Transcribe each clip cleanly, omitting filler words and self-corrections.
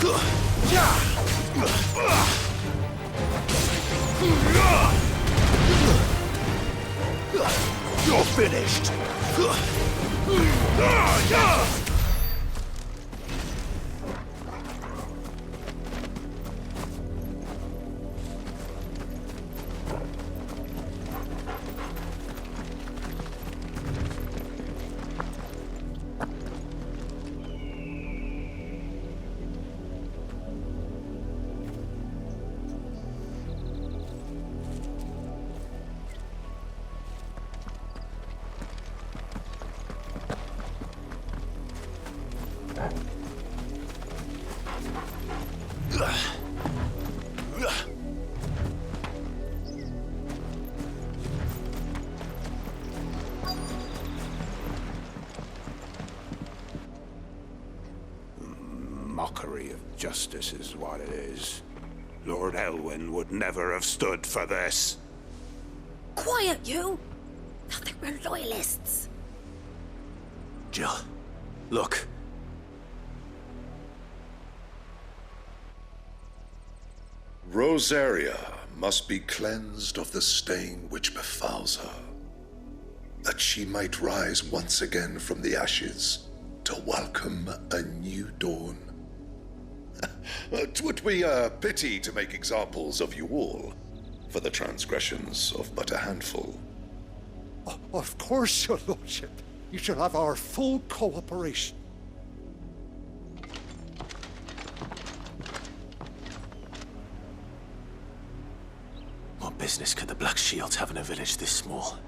You're finished! Mockery of justice is what it is. Lord Elwyn would never have stood for this. Quiet, you! I think we're loyalists. Jill, look. Rosaria must be cleansed of the stain which befouls her, that she might rise once again from the ashes to welcome a new dawn. 'Twould be a pity to make examples of you all, for the transgressions of but a handful. Of course, your lordship. You shall have our full cooperation. What business could the Black Shields have in a village this small?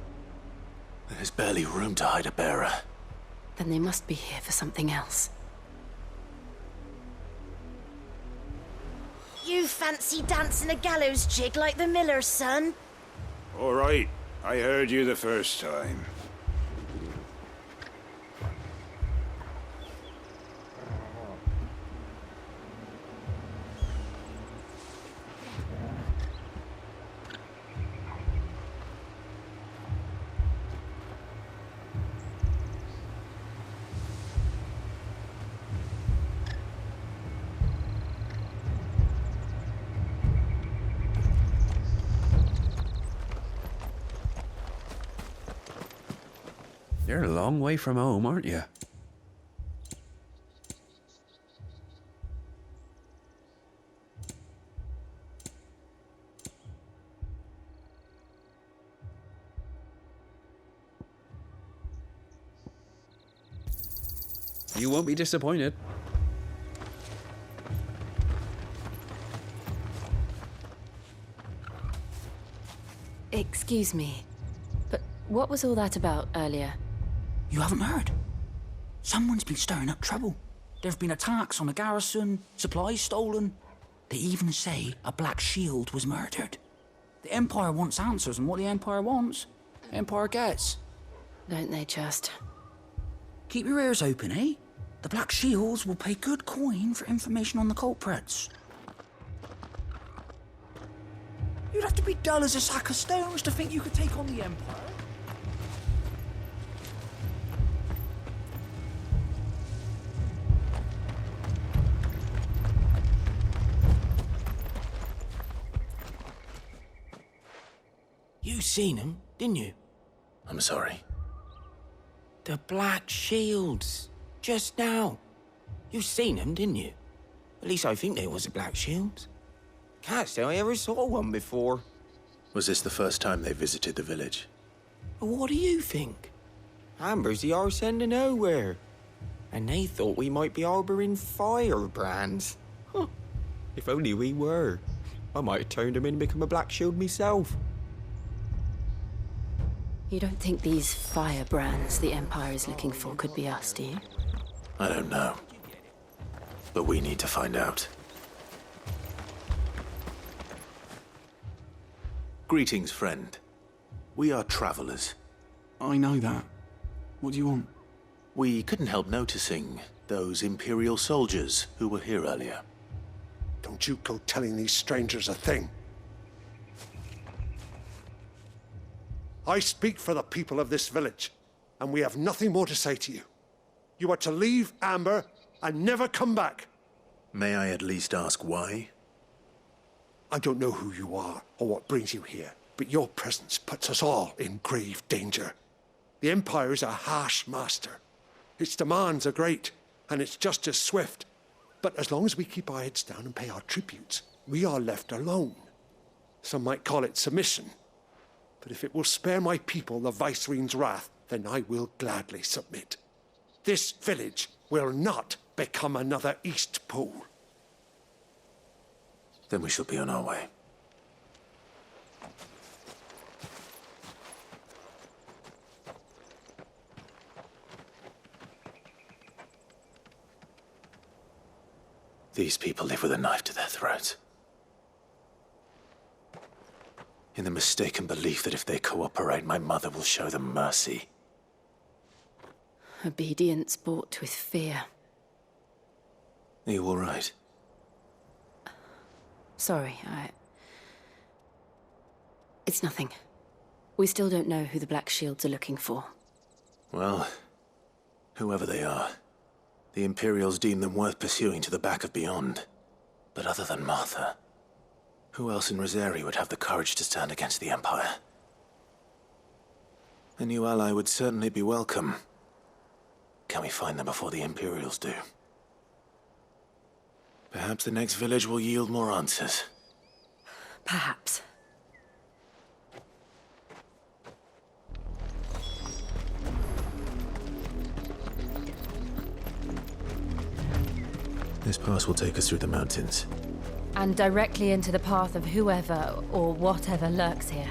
There's barely room to hide a bearer. Then they must be here for something else. You fancy dancing a gallows jig like the miller's son? All right, I heard you the first time. You're a long way from home, aren't you? You won't be disappointed. Excuse me, but what was all that about earlier? You haven't heard? Someone's been stirring up trouble. There have been attacks on the garrison, supplies stolen. They even say a Black Shield was murdered. The Empire wants answers, and what the Empire wants, the Empire gets. Don't they just? Keep your ears open, eh? The Black Shields will pay good coin for information on the culprits. You'd have to be dull as a sack of stones to think you could take on the Empire. You seen them, didn't you? I'm sorry. The Black Shields. Just now. You seen them, didn't you? At least I think there was a Black Shield. Can't say I ever saw one before. Was this the first time they visited the village? But what do you think? Amber's the arse end of nowhere. And they thought we might be harbouring firebrands. Huh. If only we were. I might have turned them in and become a Black Shield myself. You don't think these firebrands the Empire is looking for could be us, do you? I don't know. But we need to find out. Greetings, friend. We are travelers. I know that. What do you want? We couldn't help noticing those Imperial soldiers who were here earlier. Don't you go telling these strangers a thing. I speak for the people of this village, and we have nothing more to say to you. You are to leave Amber and never come back. May I at least ask why? I don't know who you are or what brings you here, but your presence puts us all in grave danger. The Empire is a harsh master. Its demands are great, and its justice swift. But as long as we keep our heads down and pay our tributes, we are left alone. Some might call it submission. But if it will spare my people the Viceroy's wrath, then I will gladly submit. This village will not become another East Pole. Then we shall be on our way. These people live with a knife to their throats. In the mistaken belief that if they cooperate, my mother will show them mercy. Obedience bought with fear. Are you all right? Sorry, It's nothing. We still don't know who the Black Shields are looking for. Well, whoever they are, the Imperials deem them worth pursuing to the back of beyond. But other than Martha, who else in Rosaria would have the courage to stand against the Empire? A new ally would certainly be welcome. Can we find them before the Imperials do? Perhaps the next village will yield more answers. Perhaps. This pass will take us through the mountains. And directly into the path of whoever or whatever lurks here.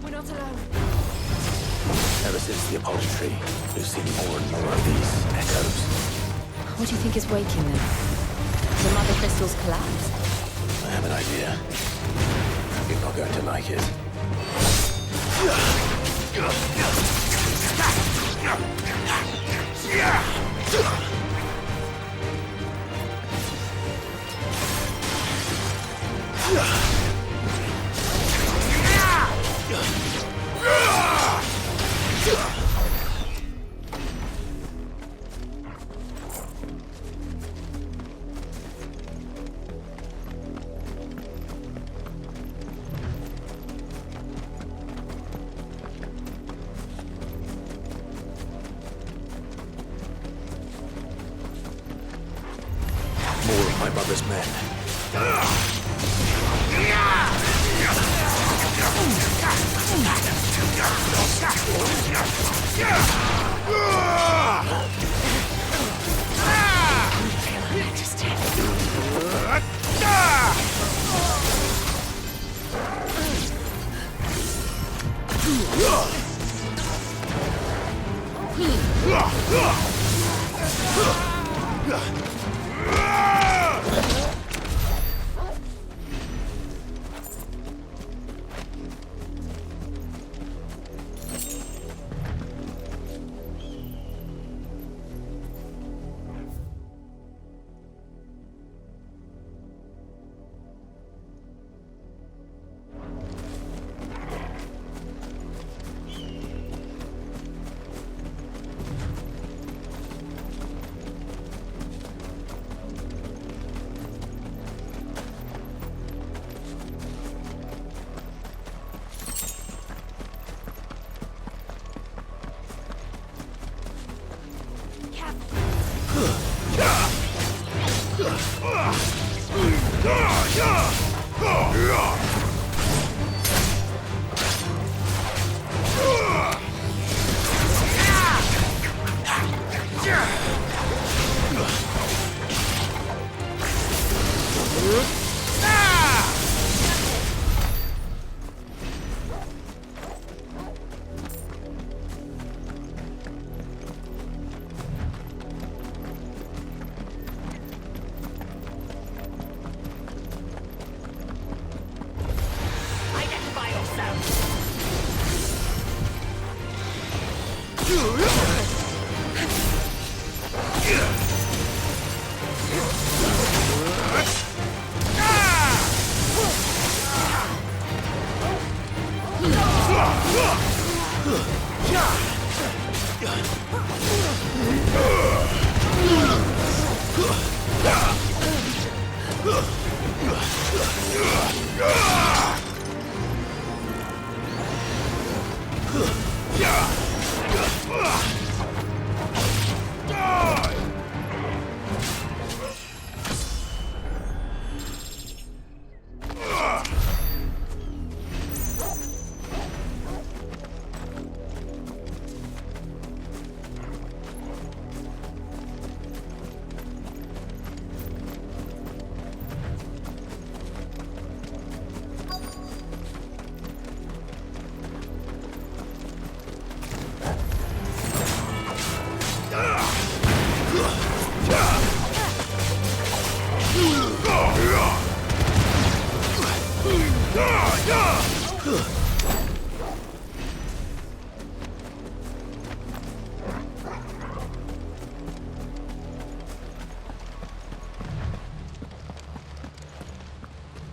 We're not alone. Ever since the Apollo tree, we've seen more and more of these echoes. What do you think is waking them? The mother crystals collapse? I have an idea. You're not going to like it. More of my mother's men.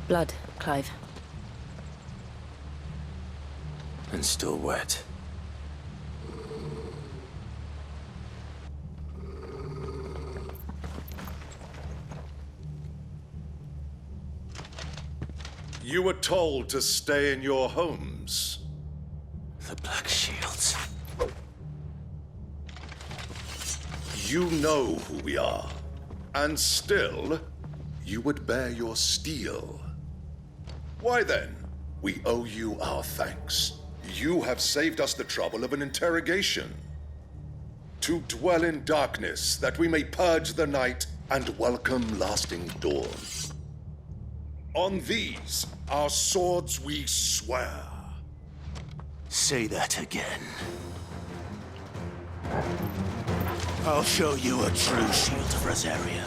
Blood, Clive. And still wet. You were told to stay in your homes. The Black Shields. You know who we are. And still, you would bear your steel. Why then, we owe you our thanks. You have saved us the trouble of an interrogation. To dwell in darkness, that we may purge the night and welcome lasting dawn. On these, our swords we swear. Say that again. I'll show you a true shield of Rosaria.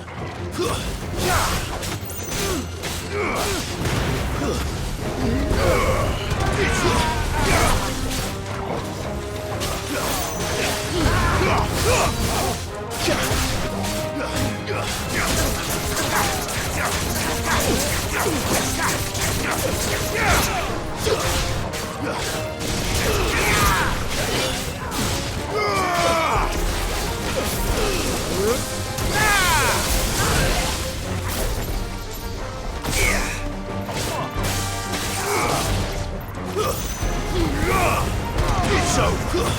It's over.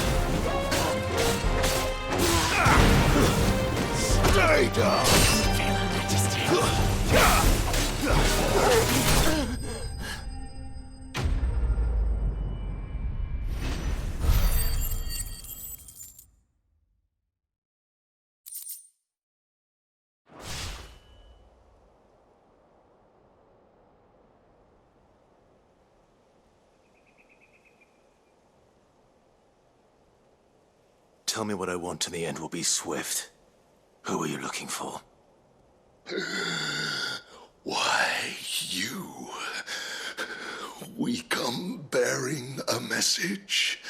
Stay down. Tell me what I want and the end will be swift. Who are you looking for? Why, you. We come bearing a message.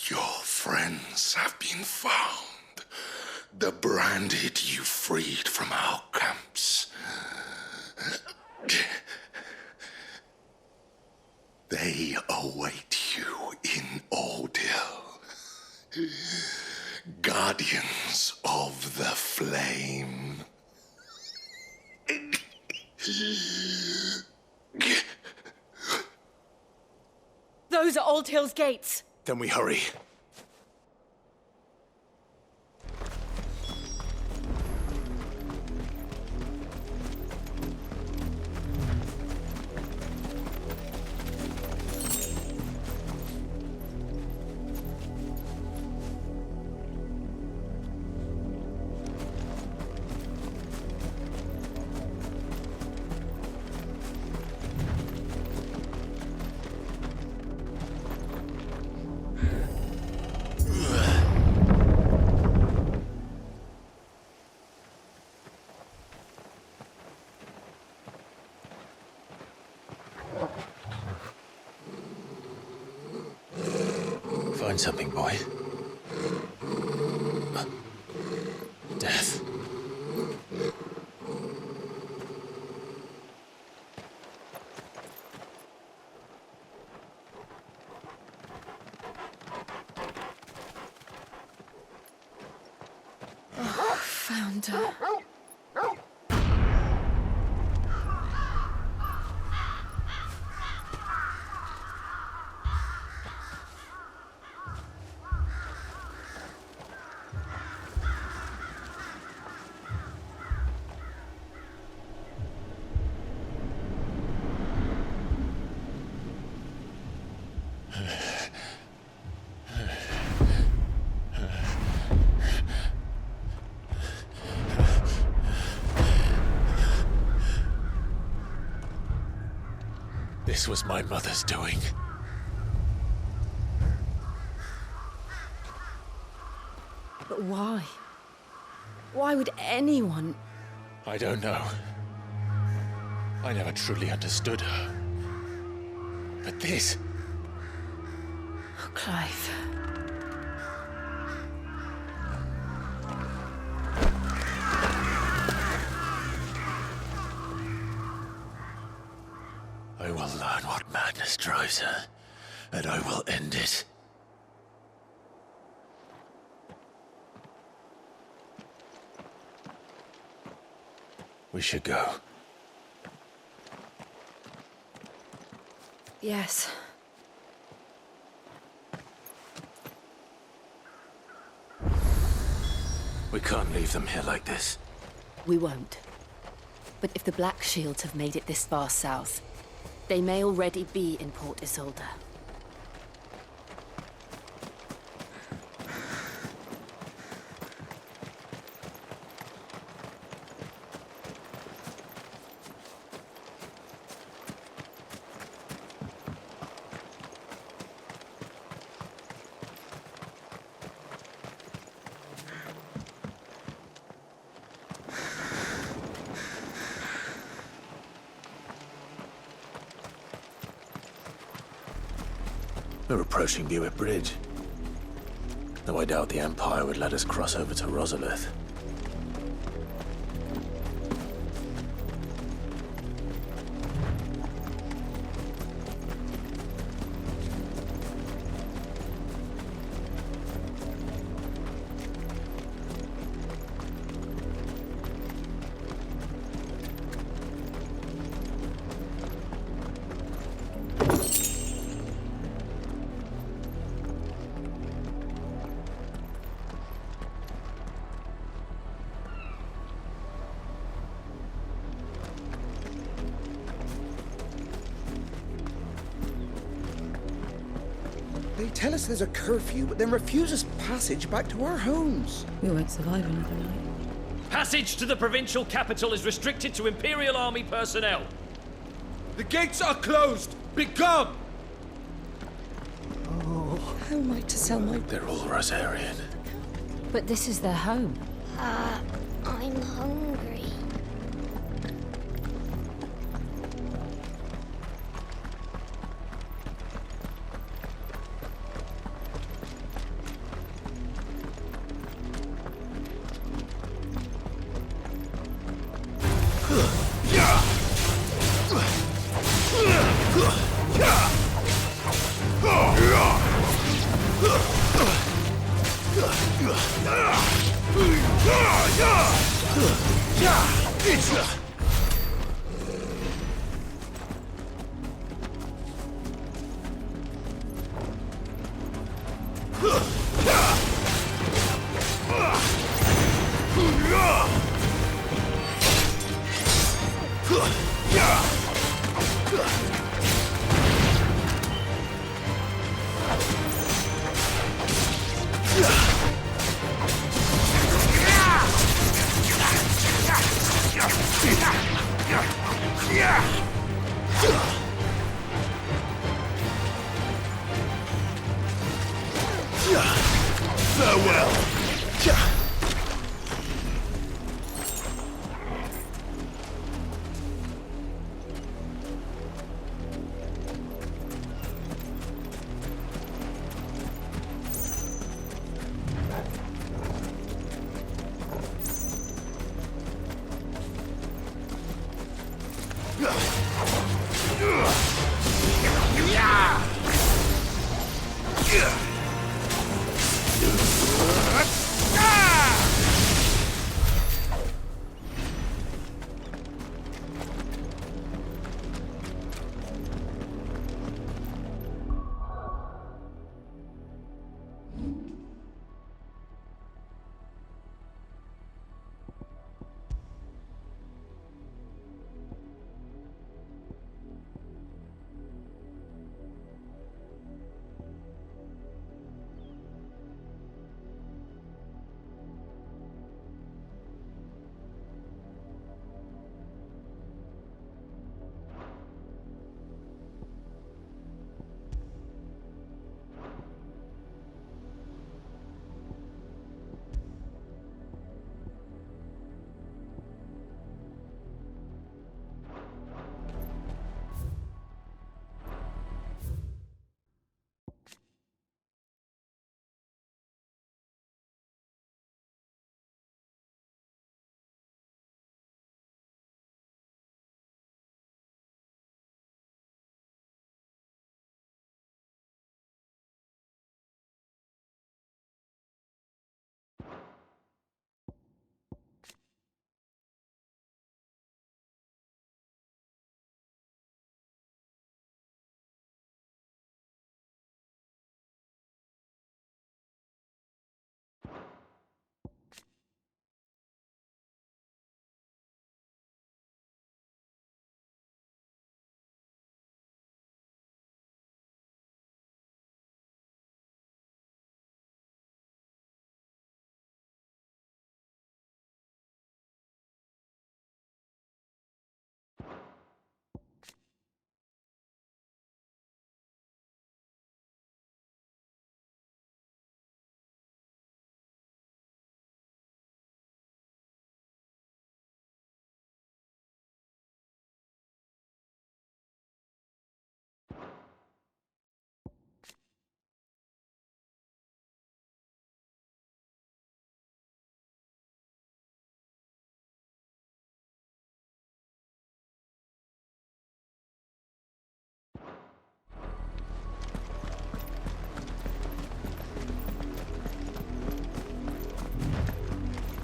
Your friends have been found. The branded you freed from our camps. They await you in Ordeal. Guardians of the Flame. Those are Old Hill's gates. Then we hurry. Find something, boy. Death. happened? This was my mother's doing. But why? Why would anyone... I don't know. I never truly understood her. But this... Oh, Clive. I will learn what madness drives her, and I will end it. We should go. Yes. We can't leave them here like this. We won't. But if the Black Shields have made it this far south, they may already be in Port Isolde. We're approaching Buick Bridge. Though I doubt the Empire would let us cross over to Rosaria. They tell us there's a curfew, but then refuse us passage back to our homes. We won't survive another night. Passage to the provincial capital is restricted to Imperial Army personnel. The gates are closed! Become! Oh, How am I to sell my... They're all Rosarian. But this is their home. I'm hungry.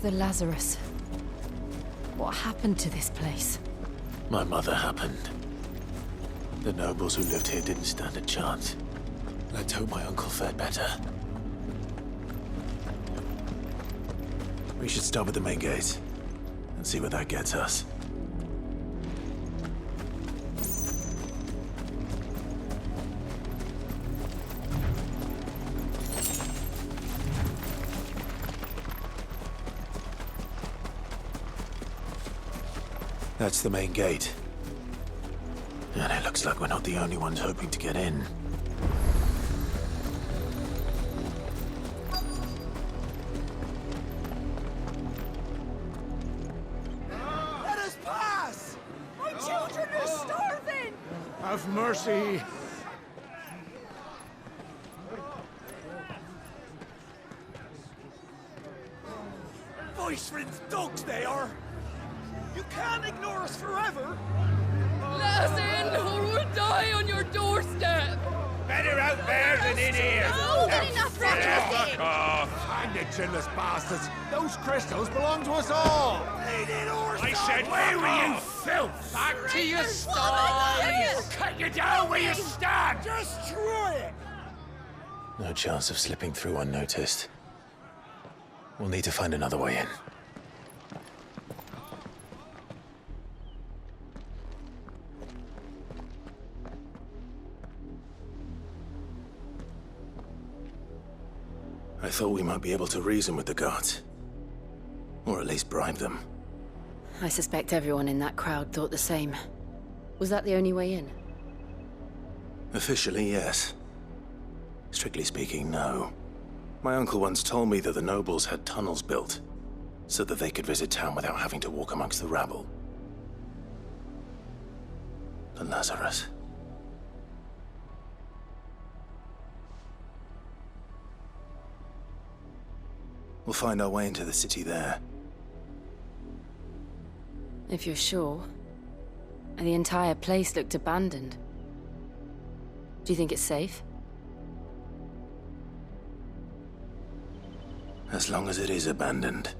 The Lazarus. What happened to this place? My mother happened. The nobles who lived here didn't stand a chance. Let's hope my uncle fared better. We should start with the main gate and see where that gets us. That's the main gate. And it looks like we're not the only ones hoping to get in. Let us pass! My children are starving! Have mercy. Voice-rinsed dogs they are! You can't ignore us forever! Let us in, or we'll die on your doorstep! Better out there than in here. No, enough for Fuck off. Hang the chinless bastards! Those crystals belong to us all! I said, where were you, filth? Back to your sties! We'll cut you down where you stand. Destroy it! No chance of slipping through unnoticed. We'll need to find another way in. I thought we might be able to reason with the guards. Or at least bribe them. I suspect everyone in that crowd thought the same. Was that the only way in? Officially, yes. Strictly speaking, no. My uncle once told me that the nobles had tunnels built, so that they could visit town without having to walk amongst the rabble. The Lazarus. We'll find our way into the city there. If you're sure. The entire place looked abandoned. Do you think it's safe? As long as it is abandoned.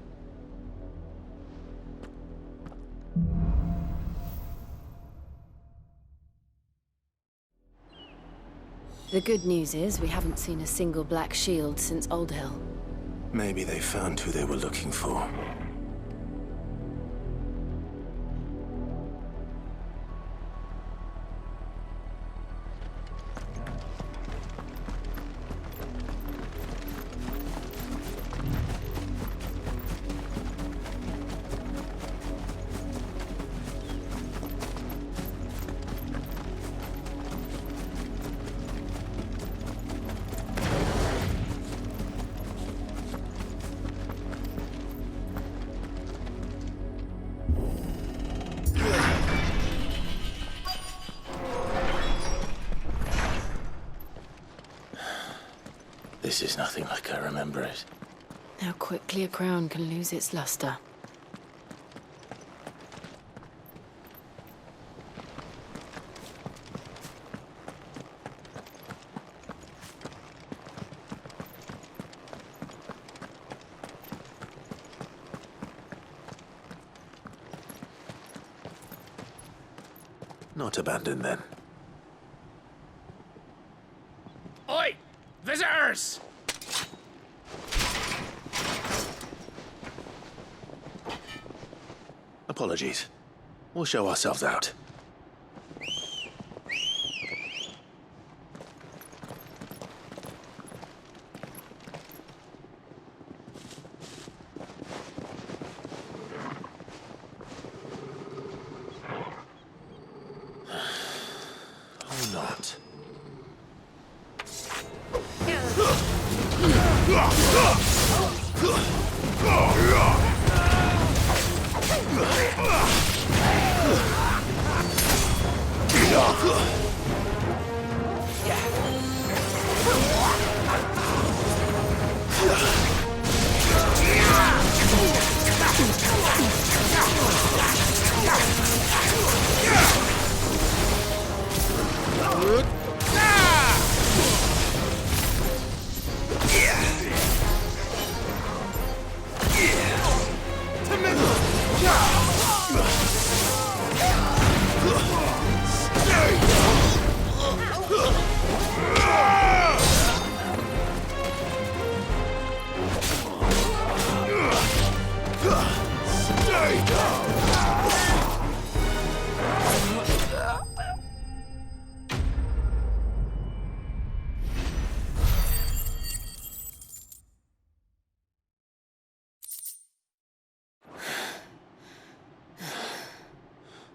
The good news is we haven't seen a single black shield since Old Hill. Maybe they found who they were looking for. This is nothing like I remember it. How quickly a crown can lose its luster. Not abandoned, then. Oi! Visitors! Apologies. We'll show ourselves out. Or not.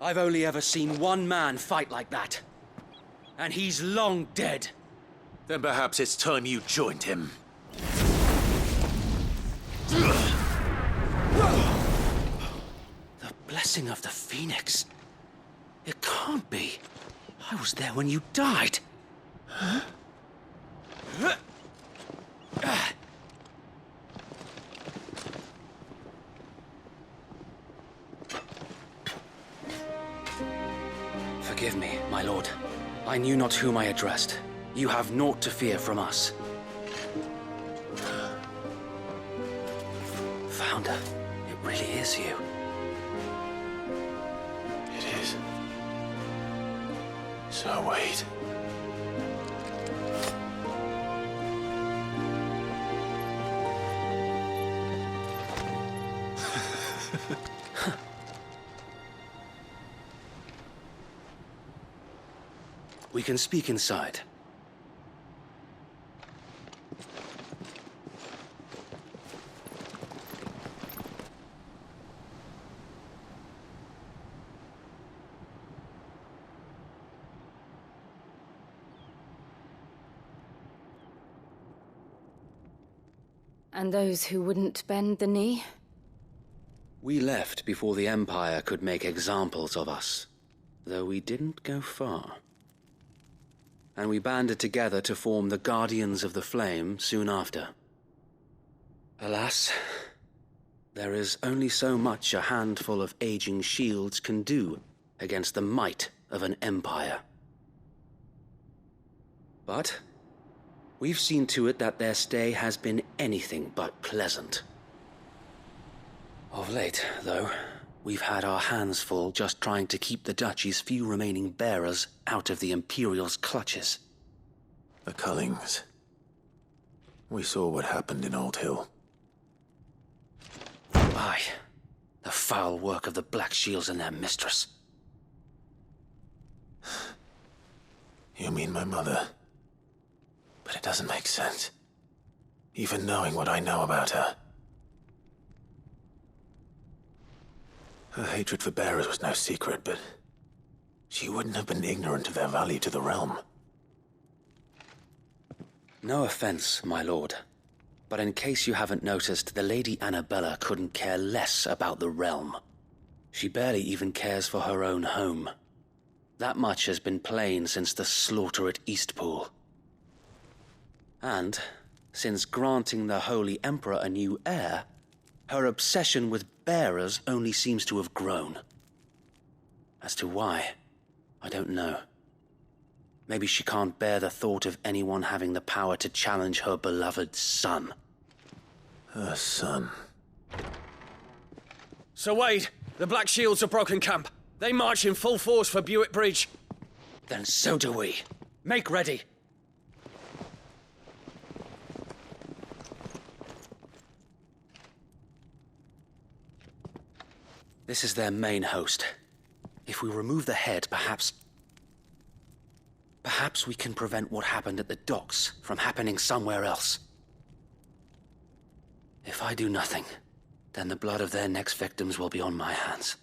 I've only ever seen one man fight like that. And he's long dead. Then perhaps it's time you joined him. The blessing of the Phoenix. It can't be. I was there when you died. Huh? Forgive me, my lord. I knew not whom I addressed. You have naught to fear from us. Founder, it really is you. It is. So wait. We can speak inside. And those who wouldn't bend the knee? We left before the Empire could make examples of us, though we didn't go far. And we banded together to form the Guardians of the Flame soon after. Alas, there is only so much a handful of aging shields can do against the might of an empire. But we've seen to it that their stay has been anything but pleasant. Of late, though, we've had our hands full just trying to keep the Duchy's few remaining bearers out of the Imperial's clutches. The Cullings. We saw what happened in Old Hill. Aye. The foul work of the Black Shields and their mistress. You mean my mother? But it doesn't make sense. Even knowing what I know about her. Her hatred for bearers was no secret, but she wouldn't have been ignorant of their value to the realm. No offense, my lord, but in case you haven't noticed, the Lady Annabella couldn't care less about the realm. She barely even cares for her own home. That much has been plain since the slaughter at Eastpool. And, since granting the Holy Emperor a new heir, her obsession with bearers only seems to have grown. As to why, I don't know. Maybe she can't bear the thought of anyone having the power to challenge her beloved son. Her son. Sir Wade, the Black Shields have broken camp. They march in full force for Buick Bridge. Then so do we. Make ready. This is their main host. If we remove the head, perhaps we can prevent what happened at the docks from happening somewhere else. If I do nothing, then the blood of their next victims will be on my hands.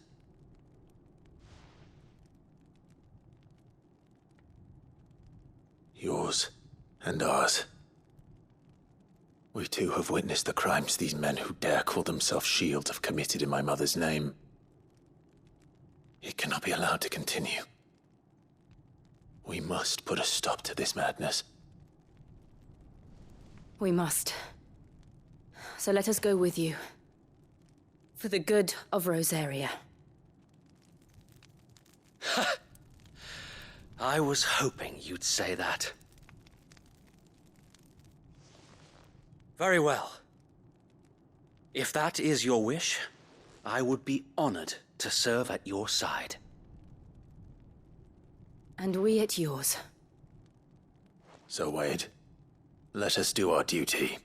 Yours and ours. We too have witnessed the crimes these men who dare call themselves shields have committed in my mother's name. It cannot be allowed to continue. We must put a stop to this madness. We must. So let us go with you. For the good of Rosaria. I was hoping you'd say that. Very well. If that is your wish, I would be honored to serve at your side. And we at yours. So, Wade, let us do our duty.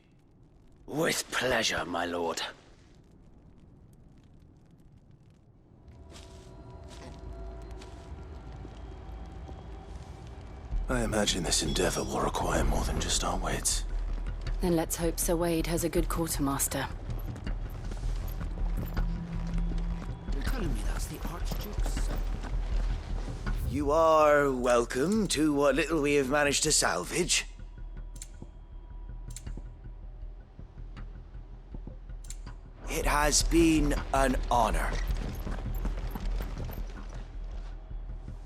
With pleasure, my lord. I imagine this endeavor will require more than just our wits. Then let's hope Sir Wade has a good quartermaster. You're telling me that's the Archduke's son? You are welcome to what little we have managed to salvage. It has been an honor.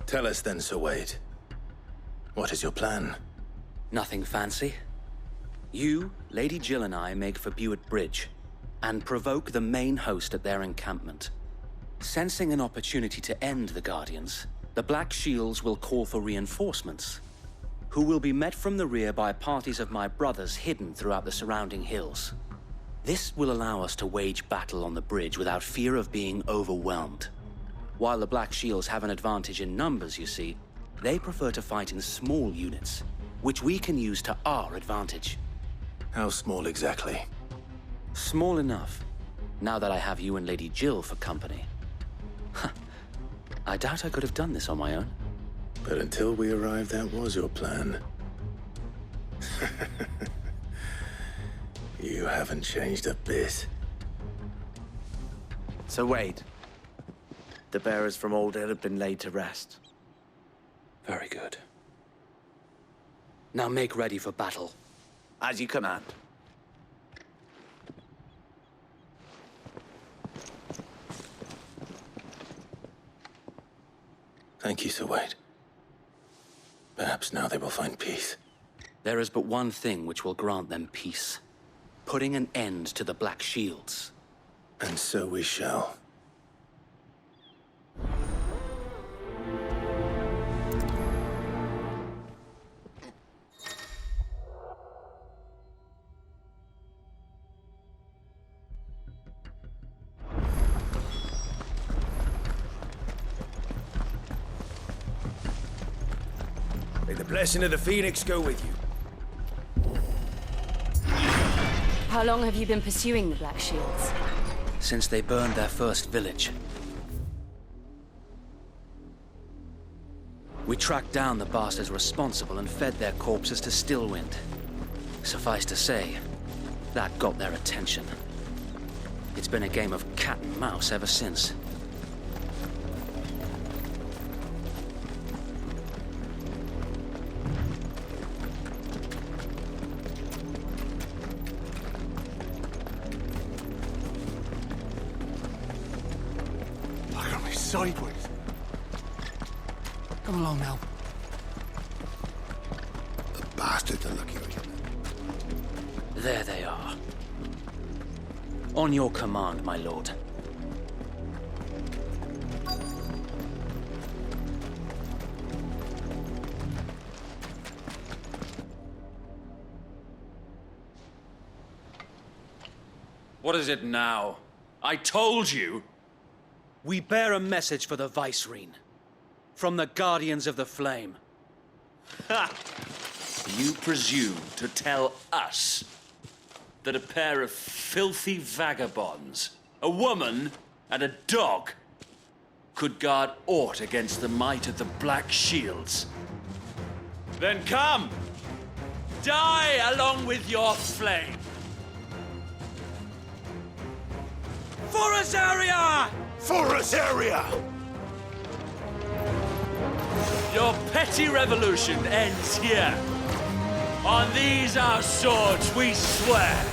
Tell us then, Sir Wade. What is your plan? Nothing fancy. You, Lady Jill and I make for Buett Bridge and provoke the main host at their encampment. Sensing an opportunity to end the Guardians, the Black Shields will call for reinforcements, who will be met from the rear by parties of my brothers hidden throughout the surrounding hills. This will allow us to wage battle on the bridge without fear of being overwhelmed. While the Black Shields have an advantage in numbers, you see, they prefer to fight in small units, which we can use to our advantage. How small exactly? Small enough, now that I have you and Lady Jill for company. I doubt I could have done this on my own. But until we arrived, that was your plan. You haven't changed a bit. So Wade, the bearers from Oldale have been laid to rest. Very good. Now make ready for battle. As you command. Thank you, Sir Wade. Perhaps now they will find peace. There is but one thing which will grant them peace. Putting an end to the Black Shields. And so we shall. May the blessing of the Phoenix go with you. How long have you been pursuing the Black Shields? Since they burned their first village. We tracked down the bastards responsible and fed their corpses to Stillwind. Suffice to say, that got their attention. It's been a game of cat and mouse ever since. Sideways. Come along now. The bastards are looking at you. There they are. On your command, my lord. What is it now? I told you! We bear a message for the Vicereine. From the Guardians of the Flame. Ha! You presume to tell us that a pair of filthy vagabonds, a woman and a dog, could guard aught against the might of the Black Shields? Then come! Die along with your flame! For Rosaria! For Rosaria! Your petty revolution ends here. On these our swords we swear.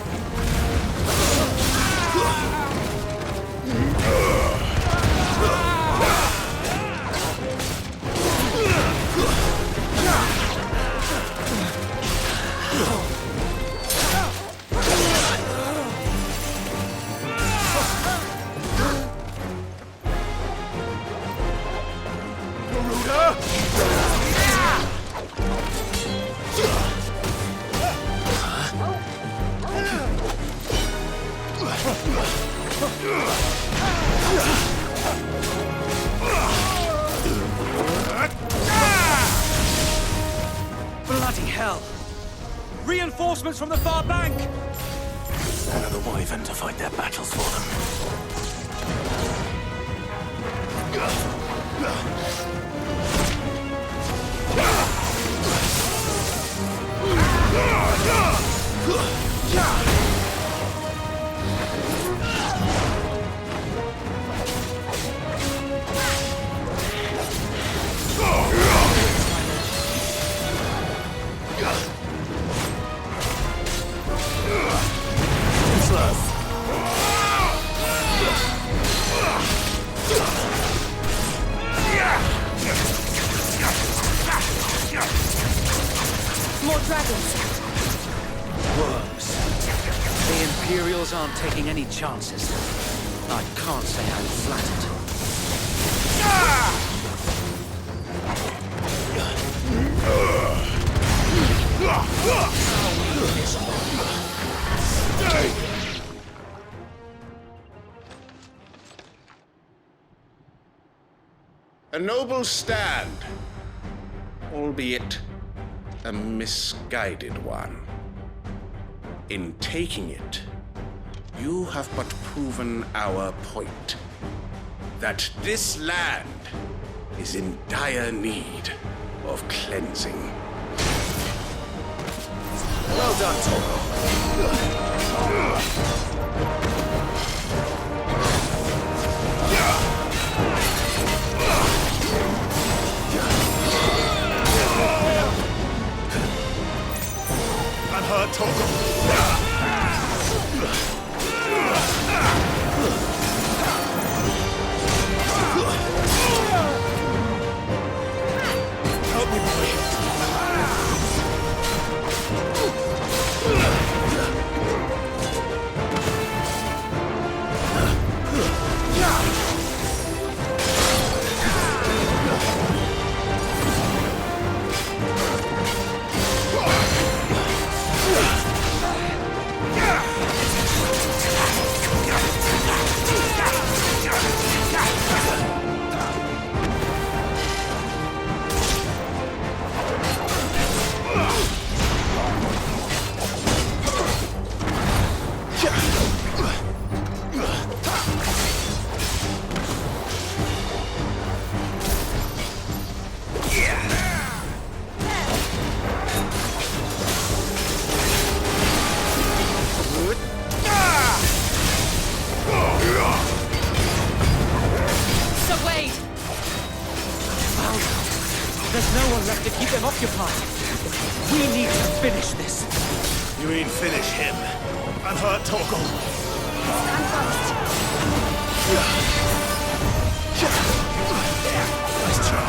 Bloody hell! Reinforcements from the far bank! Another wyvern to fight their battles for them. Imperials aren't taking any chances. I can't say I'm flattered. A noble stand, albeit a misguided one. In taking it, you have but proven our point, that this land is in dire need of cleansing. Well done, Torgo. Unhurt, Torgo. Help me, boy. There's no one left to keep them occupied. We need to finish this. You mean finish him? Unhurt, Torgo. Stand fast. Nice try.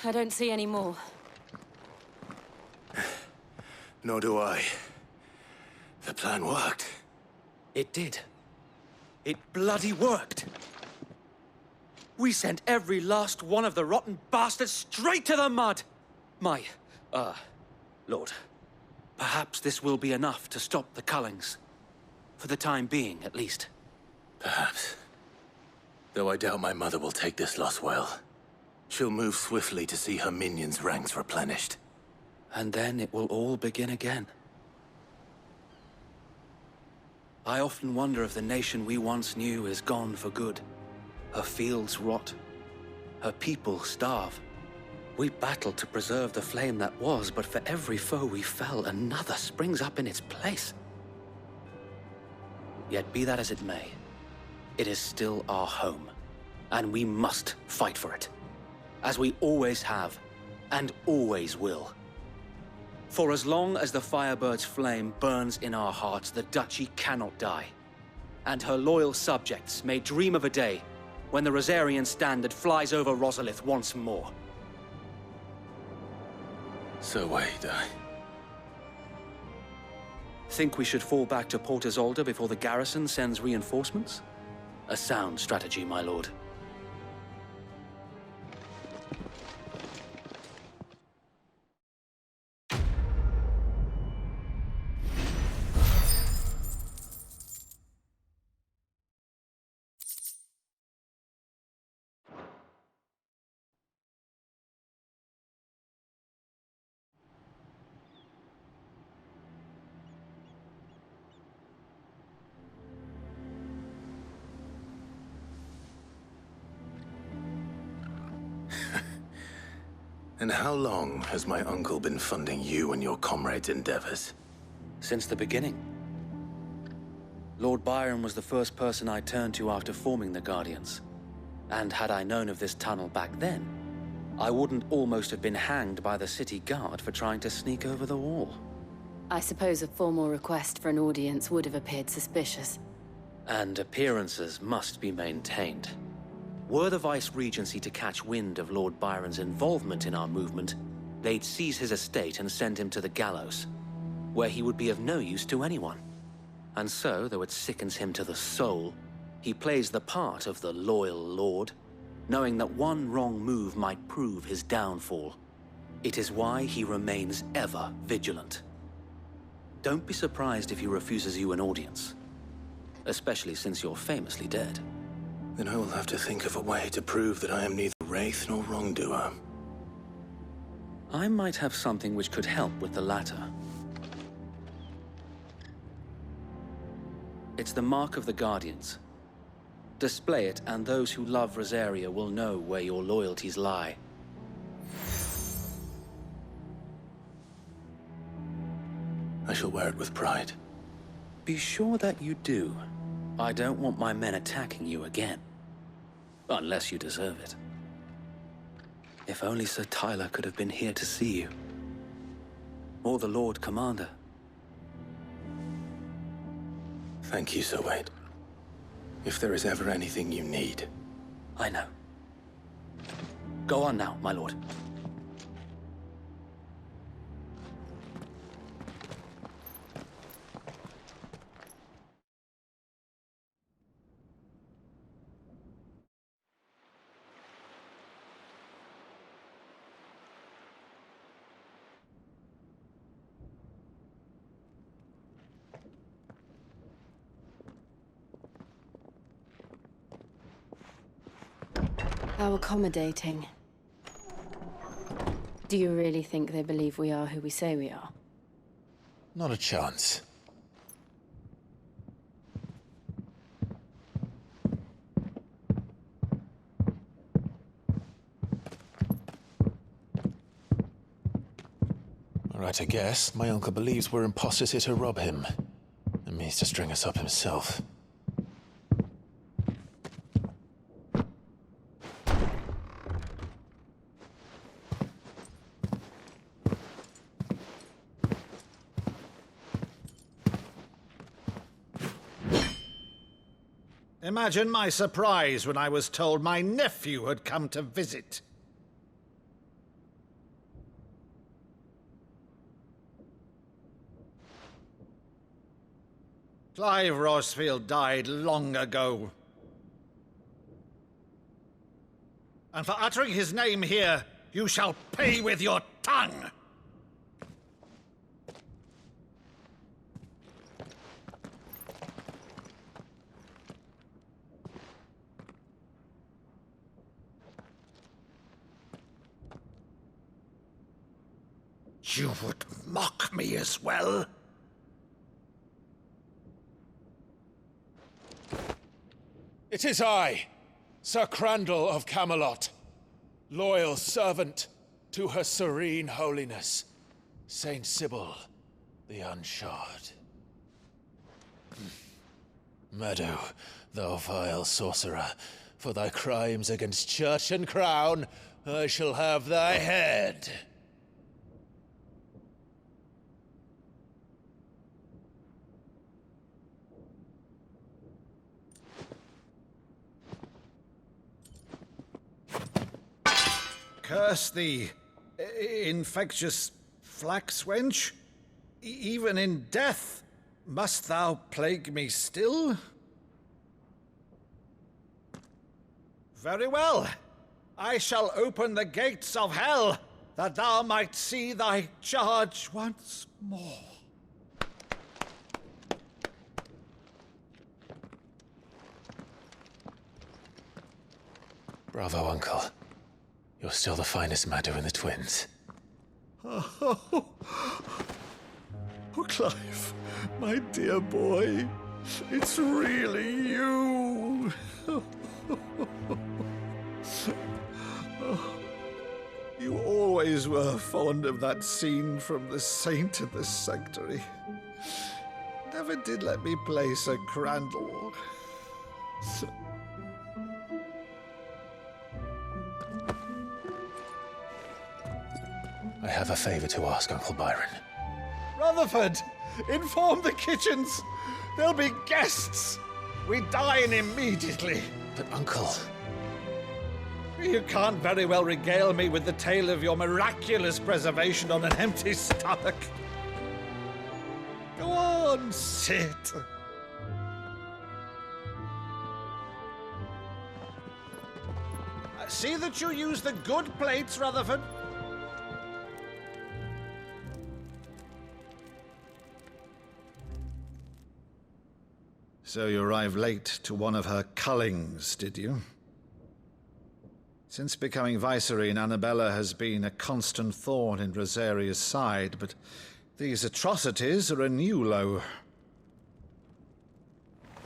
I don't see any more. Nor do I. The plan worked. It did. It bloody worked. We sent every last one of the rotten bastards straight to the mud! My, Lord, perhaps this will be enough to stop the Cullings. For the time being, at least. Perhaps. Though I doubt my mother will take this loss well. She'll move swiftly to see her minions' ranks replenished. And then it will all begin again. I often wonder if the nation we once knew is gone for good. Her fields rot. Her people starve. We battled to preserve the flame that was, but for every foe we fell, another springs up in its place. Yet be that as it may, it is still our home, and we must fight for it. As we always have, and always will. For as long as the Firebird's flame burns in our hearts, the Duchy cannot die. And her loyal subjects may dream of a day when the Rosarian standard flies over Rosalith once more. So Wade, Think we should fall back to Port Isolde before the garrison sends reinforcements? A sound strategy, my lord. And how long has my uncle been funding you and your comrades' endeavors? Since the beginning. Lord Byron was the first person I turned to after forming the Guardians. And had I known of this tunnel back then, I wouldn't almost have been hanged by the city guard for trying to sneak over the wall. I suppose a formal request for an audience would have appeared suspicious. And appearances must be maintained. Were the Vice-Regency to catch wind of Lord Byron's involvement in our movement, they'd seize his estate and send him to the gallows, where he would be of no use to anyone. And so, though it sickens him to the soul, he plays the part of the loyal lord, knowing that one wrong move might prove his downfall. It is why he remains ever vigilant. Don't be surprised if he refuses you an audience, especially since you're famously dead. Then I will have to think of a way to prove that I am neither wraith nor wrongdoer. I might have something which could help with the latter. It's the mark of the Guardians. Display it, and those who love Rosaria will know where your loyalties lie. I shall wear it with pride. Be sure that you do. I don't want my men attacking you again. Unless you deserve it. If only Sir Tyler could have been here to see you. Or the Lord Commander. Thank you, Sir Wade. If there is ever anything you need. I know. Go on now, my lord. How accommodating. Do you really think they believe we are who we say we are? Not a chance. Right, I guess. My uncle believes we're imposters here to rob him. And means to string us up himself. Imagine my surprise when I was told my nephew had come to visit. Clive Rosfield died long ago. And for uttering his name here, you shall pay with your tongue! You would mock me as well? It is I, Sir Crandall of Camelot, loyal servant to Her Serene Holiness, Saint Sybil the Unshod. Meadow, thou vile sorcerer, for thy crimes against church and crown, I shall have thy head. Curse the infectious flax wench? Even in death, must thou plague me still? Very well. I shall open the gates of hell, that thou might see thy charge once more. Bravo, Uncle. You're still the finest Maddu in the twins. Oh, Clive, my dear boy, it's really you. You always were fond of that scene from The Saint in the Sanctuary. Never did let me play Sir Crandall. I have a favor to ask, Uncle Byron. Rutherford, inform the kitchens. There'll be guests. We dine immediately. But, Uncle... You can't very well regale me with the tale of your miraculous preservation on an empty stomach. Go on, sit. See that you use the good plates, Rutherford. So you arrived late to one of her cullings, did you? Since becoming Vicereine, Annabella has been a constant thorn in Rosaria's side, but these atrocities are a new low.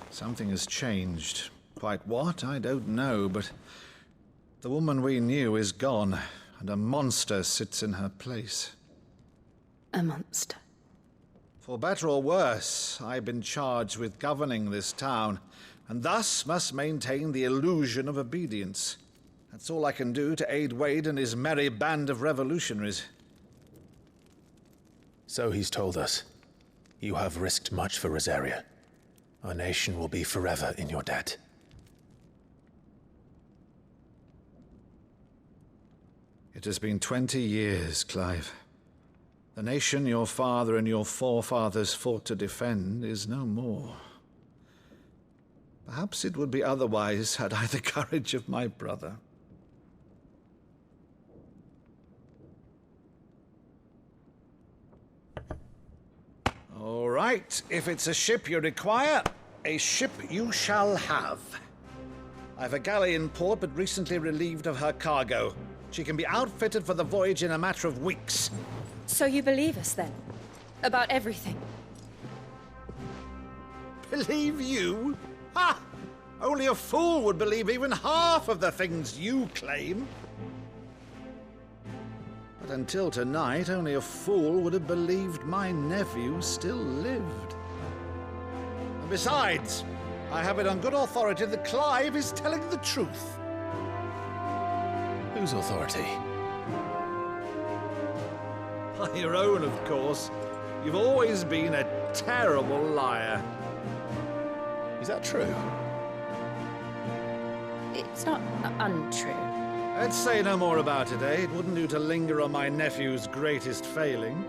Something has changed. Quite what, I don't know, but the woman we knew is gone, and a monster sits in her place. A monster? For better or worse, I've been charged with governing this town, and thus must maintain the illusion of obedience. That's all I can do to aid Wade and his merry band of revolutionaries. So he's told us. You have risked much for Rosaria. Our nation will be forever in your debt. It has been 20 years, Clive. The nation your father and your forefathers fought to defend is no more. Perhaps it would be otherwise had I the courage of my brother. All right, if it's a ship you require, a ship you shall have. I've a galley in port, but recently relieved of her cargo. She can be outfitted for the voyage in a matter of weeks. So you believe us, then? About everything? Believe you? Ha! Only a fool would believe even half of the things you claim. But until tonight, only a fool would have believed my nephew still lived. And besides, I have it on good authority that Clive is telling the truth. Whose authority? Your own, of course. You've always been a terrible liar. Is that true? It's not untrue. Let's say no more about it, eh? It wouldn't do to linger on my nephew's greatest failing.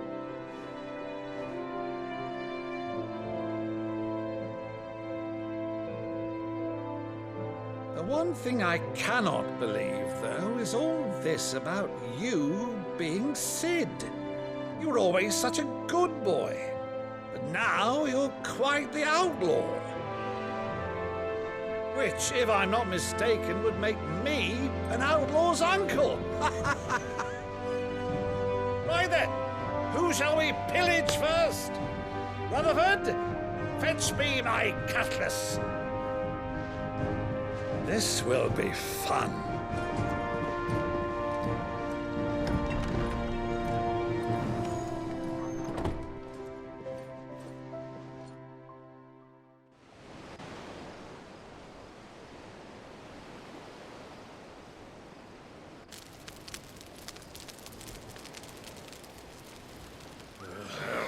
The one thing I cannot believe, though, is all this about you being Sid. You were always such a good boy, but now you're quite the outlaw. Which, if I'm not mistaken, would make me an outlaw's uncle. Right then, who shall we pillage first? Rutherford, fetch me my cutlass. This will be fun.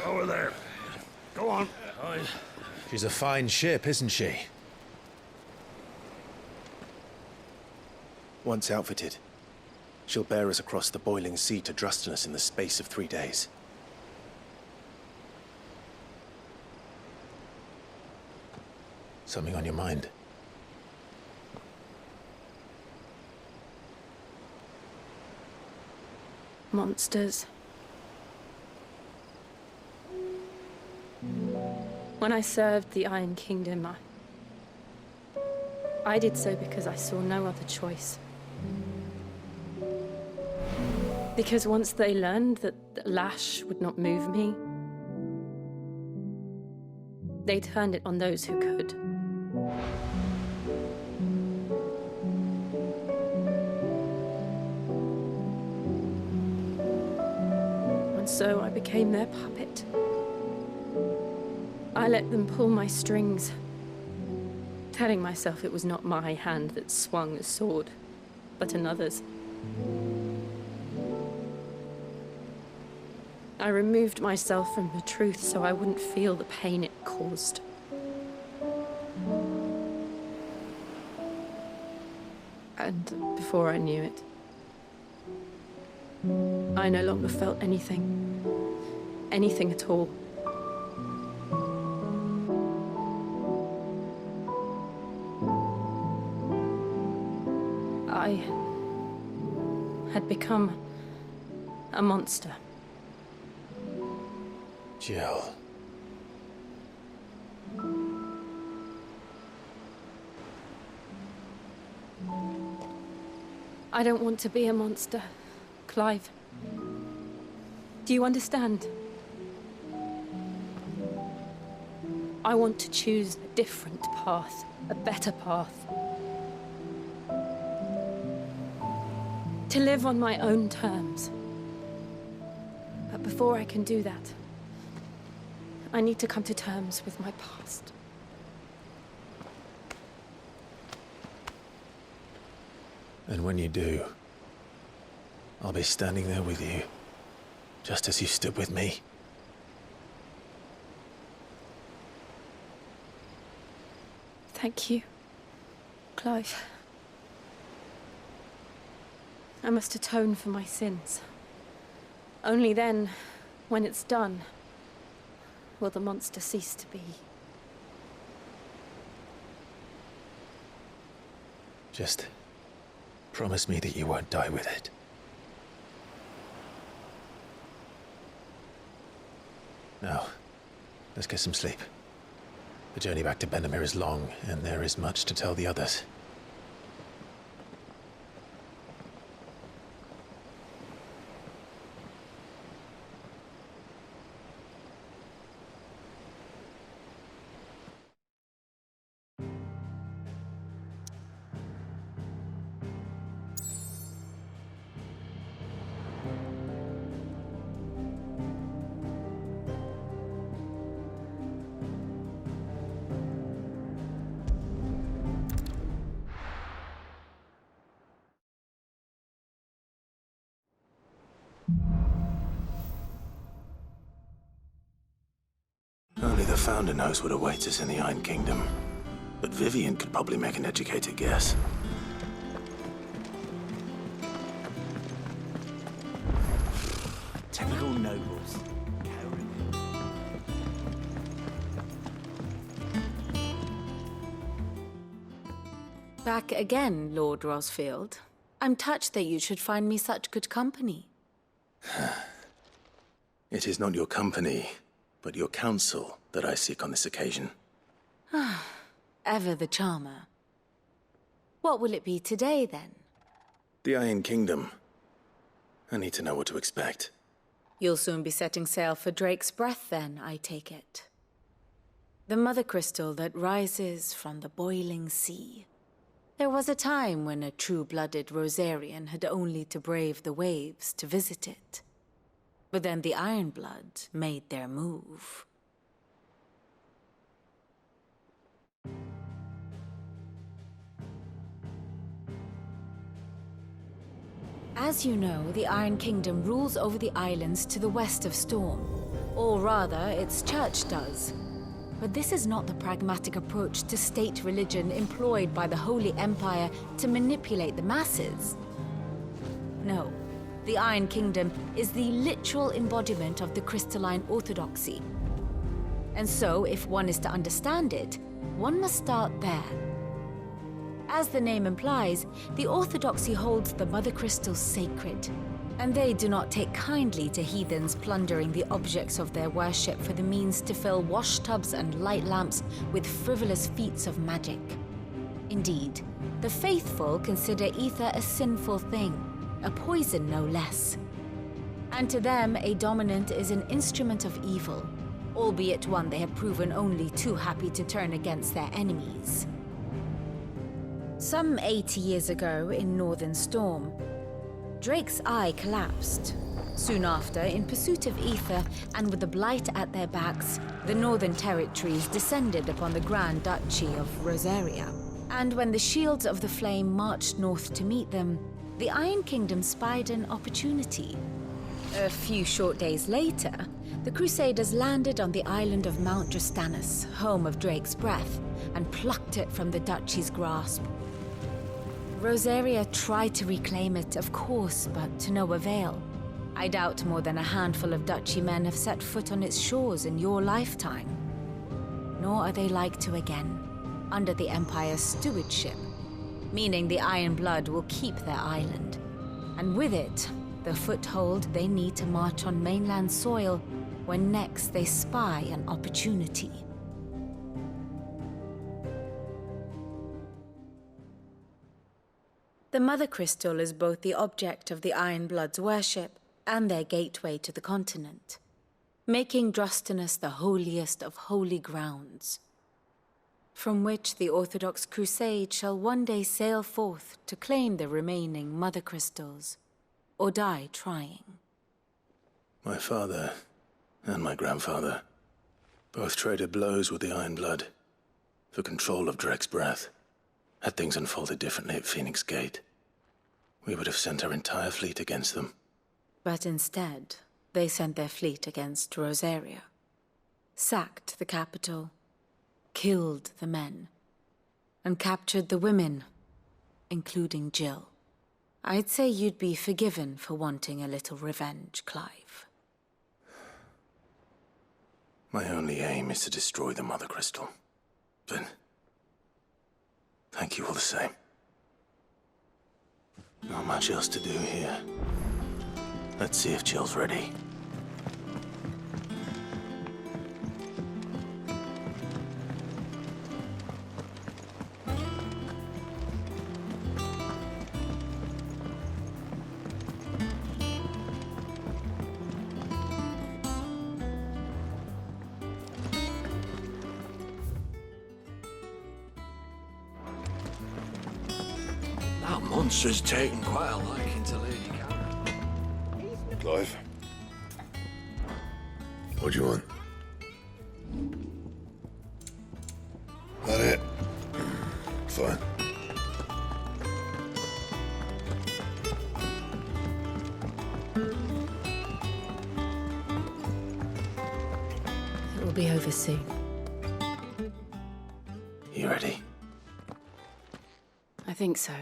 Over there. Go on. She's a fine ship, isn't she? Once outfitted, she'll bear us across the boiling sea to Drustinus in the space of 3 days. Something on your mind? Monsters. When I served the Iron Kingdom, I did so because I saw no other choice. Because once they learned that the lash would not move me, they turned it on those who could. And so I became their puppet. I let them pull my strings, telling myself it was not my hand that swung the sword, but another's. I removed myself from the truth so I wouldn't feel the pain it caused. And before I knew it, I no longer felt anything. Anything at all. I had become a monster. Jill. I don't want to be a monster, Clive. Do you understand? I want to choose a different path, a better path. To live on my own terms. But before I can do that, I need to come to terms with my past. And when you do, I'll be standing there with you, just as you stood with me. Thank you, Clive. I must atone for my sins. Only then, when it's done, will the monster cease to be. Just promise me that you won't die with it. Now, let's get some sleep. The journey back to Benamir is long, and there is much to tell the others. Only the Founder knows what awaits us in the Iron Kingdom. But Vivian could probably make an educated guess. Typical nobles. Back again, Lord Rosfield. I'm touched that you should find me such good company. It is not your company, but your counsel that I seek on this occasion. Ever the charmer. What will it be today, then? The Iron Kingdom. I need to know what to expect. You'll soon be setting sail for Drake's Breath, then, I take it. The mother crystal that rises from the boiling sea. There was a time when a true-blooded Rosarian had only to brave the waves to visit it. But then the Ironblood made their move. As you know, the Iron Kingdom rules over the islands to the west of Storm. Or rather, its church does. But this is not the pragmatic approach to state religion employed by the Holy Empire to manipulate the masses. No, the Iron Kingdom is the literal embodiment of the crystalline orthodoxy. And so, if one is to understand it, one must start there. As the name implies, the Orthodoxy holds the Mother Crystals sacred, and they do not take kindly to heathens plundering the objects of their worship for the means to fill washtubs and light lamps with frivolous feats of magic. Indeed, the faithful consider ether a sinful thing, a poison no less. And to them, a dominant is an instrument of evil, albeit one they have proven only too happy to turn against their enemies. Some 80 years ago in Northern Storm, Drake's eye collapsed. Soon after, in pursuit of ether and with the blight at their backs, the Northern Territories descended upon the Grand Duchy of Rosaria. And when the Shields of the Flame marched north to meet them, the Iron Kingdom spied an opportunity. A few short days later, the Crusaders landed on the island of Mount Drastanus, home of Drake's breath, and plucked it from the duchy's grasp. Rosaria tried to reclaim it, of course, but to no avail. I doubt more than a handful of duchy men have set foot on its shores in your lifetime. Nor are they like to again, under the Empire's stewardship, meaning the Iron Blood will keep their island, and with it, the foothold they need to march on mainland soil when next they spy an opportunity. The Mother Crystal is both the object of the Iron Blood's worship and their gateway to the continent, making Drastanus the holiest of holy grounds, from which the Orthodox Crusade shall one day sail forth to claim the remaining Mother Crystals, or die trying. My father and my grandfather both traded blows with the Iron Blood for control of Drake's breath. Had things unfolded differently at Phoenix Gate, we would have sent our entire fleet against them. But instead, they sent their fleet against Rosaria, sacked the capital, killed the men, and captured the women, including Jill. I'd say you'd be forgiven for wanting a little revenge, Clive. My only aim is to destroy the Mother Crystal. But thank you all the same. Not much else to do here. Let's see if Jill's ready. That monster's taken quite a liking to Lady Karen. Clive? What do you want? That it? Fine. It will be over soon. You ready? I think so.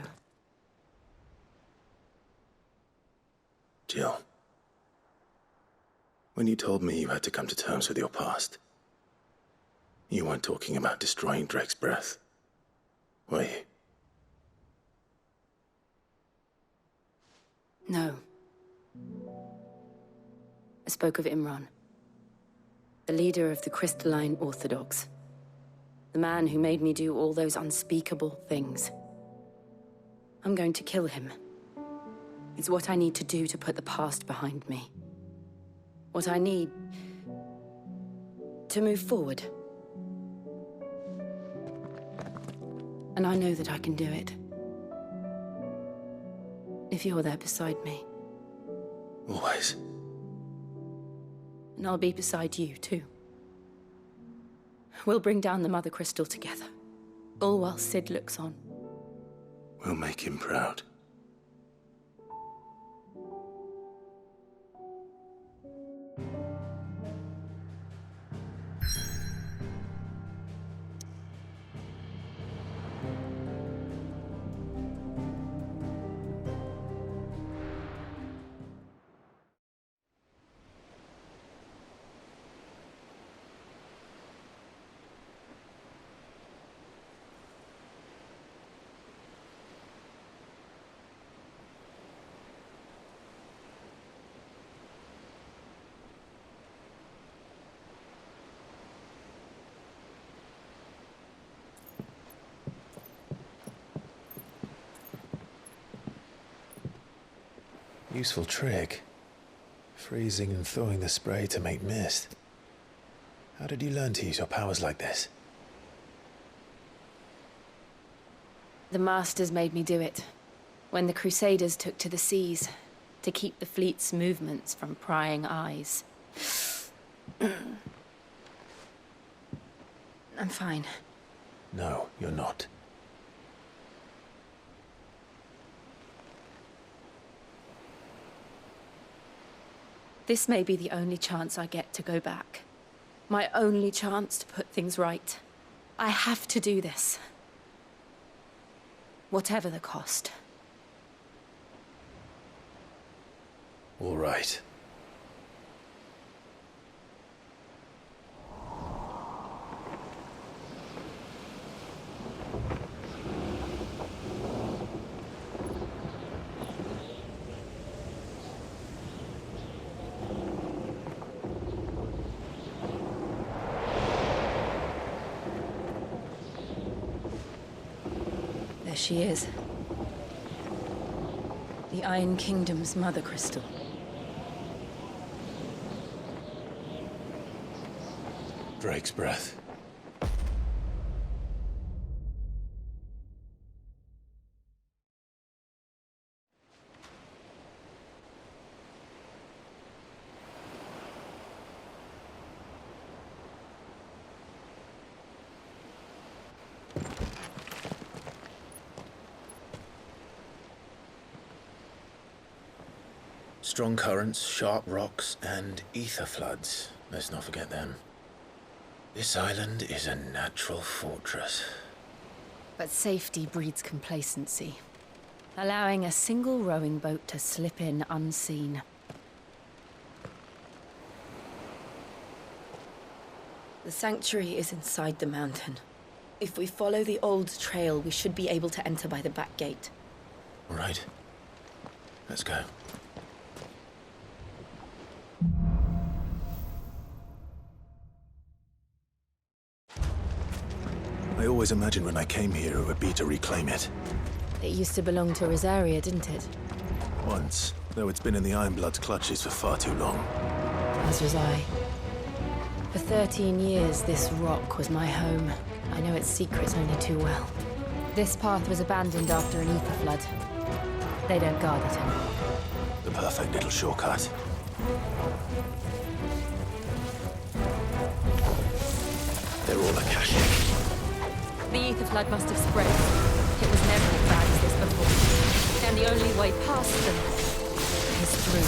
Jill. When you told me you had to come to terms with your past, you weren't talking about destroying Drake's breath, were you? No. I spoke of Imran, the leader of the Crystalline Orthodox. The man who made me do all those unspeakable things. I'm going to kill him. It's what I need to do to put the past behind me. What I need to move forward. And I know that I can do it. If you're there beside me. Always. And I'll be beside you, too. We'll bring down the Mother Crystal together. All while Sid looks on. We'll make him proud. Useful trick. Freezing and thawing the spray to make mist. How did you learn to use your powers like this? The Masters made me do it. When the Crusaders took to the seas, to keep the fleet's movements from prying eyes. I'm fine. No, you're not. This may be the only chance I get to go back. My only chance to put things right. I have to do this. Whatever the cost. All right. There she is. The Iron Kingdom's mother crystal. Drake's breath. Strong currents, sharp rocks, and ether floods. Let's not forget them. This island is a natural fortress. But safety breeds complacency. Allowing a single rowing boat to slip in unseen. The sanctuary is inside the mountain. If we follow the old trail, we should be able to enter by the back gate. All right. Let's go. I always imagined when I came here it would be to reclaim it. It used to belong to Rosaria, didn't it? Once, though it's been in the Ironblood's clutches for far too long. As was I. For 13 years, this rock was my home. I know its secrets only too well. This path was abandoned after an ether flood. They don't guard it anymore. The perfect little shortcut. They're all Akashic. The ether flood must have spread. It was never as bad as this before. And the only way past them is through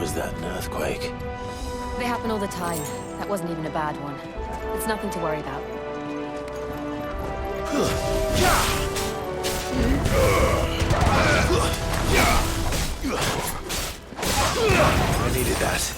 Was that an earthquake? They happen all the time. That wasn't even a bad one. It's nothing to worry about. I needed that.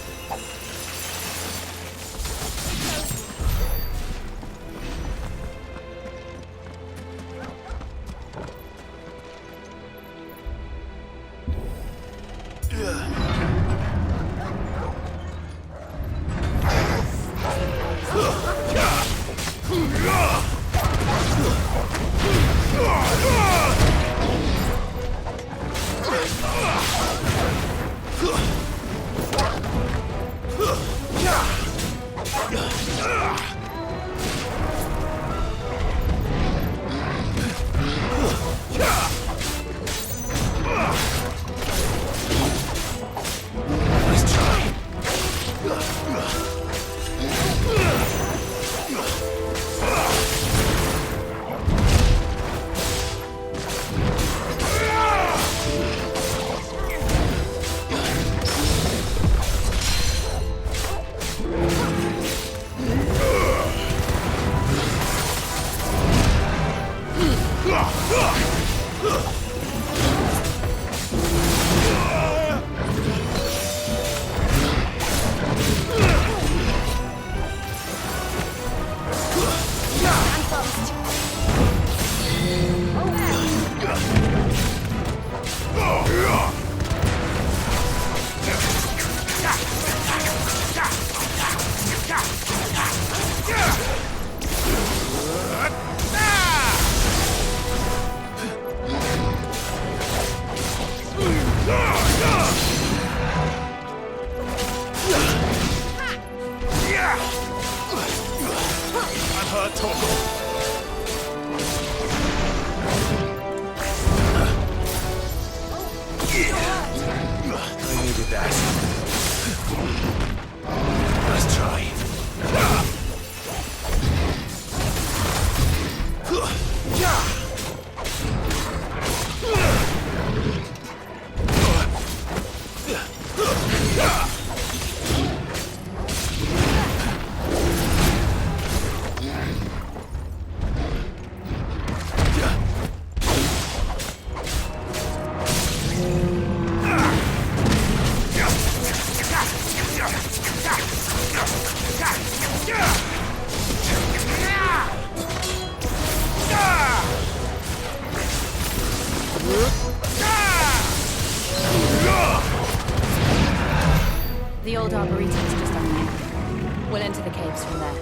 Beast! I'm hurt, Torkel. I needed that. Let's try. The old arboretum is just up there. We'll enter the caves from there.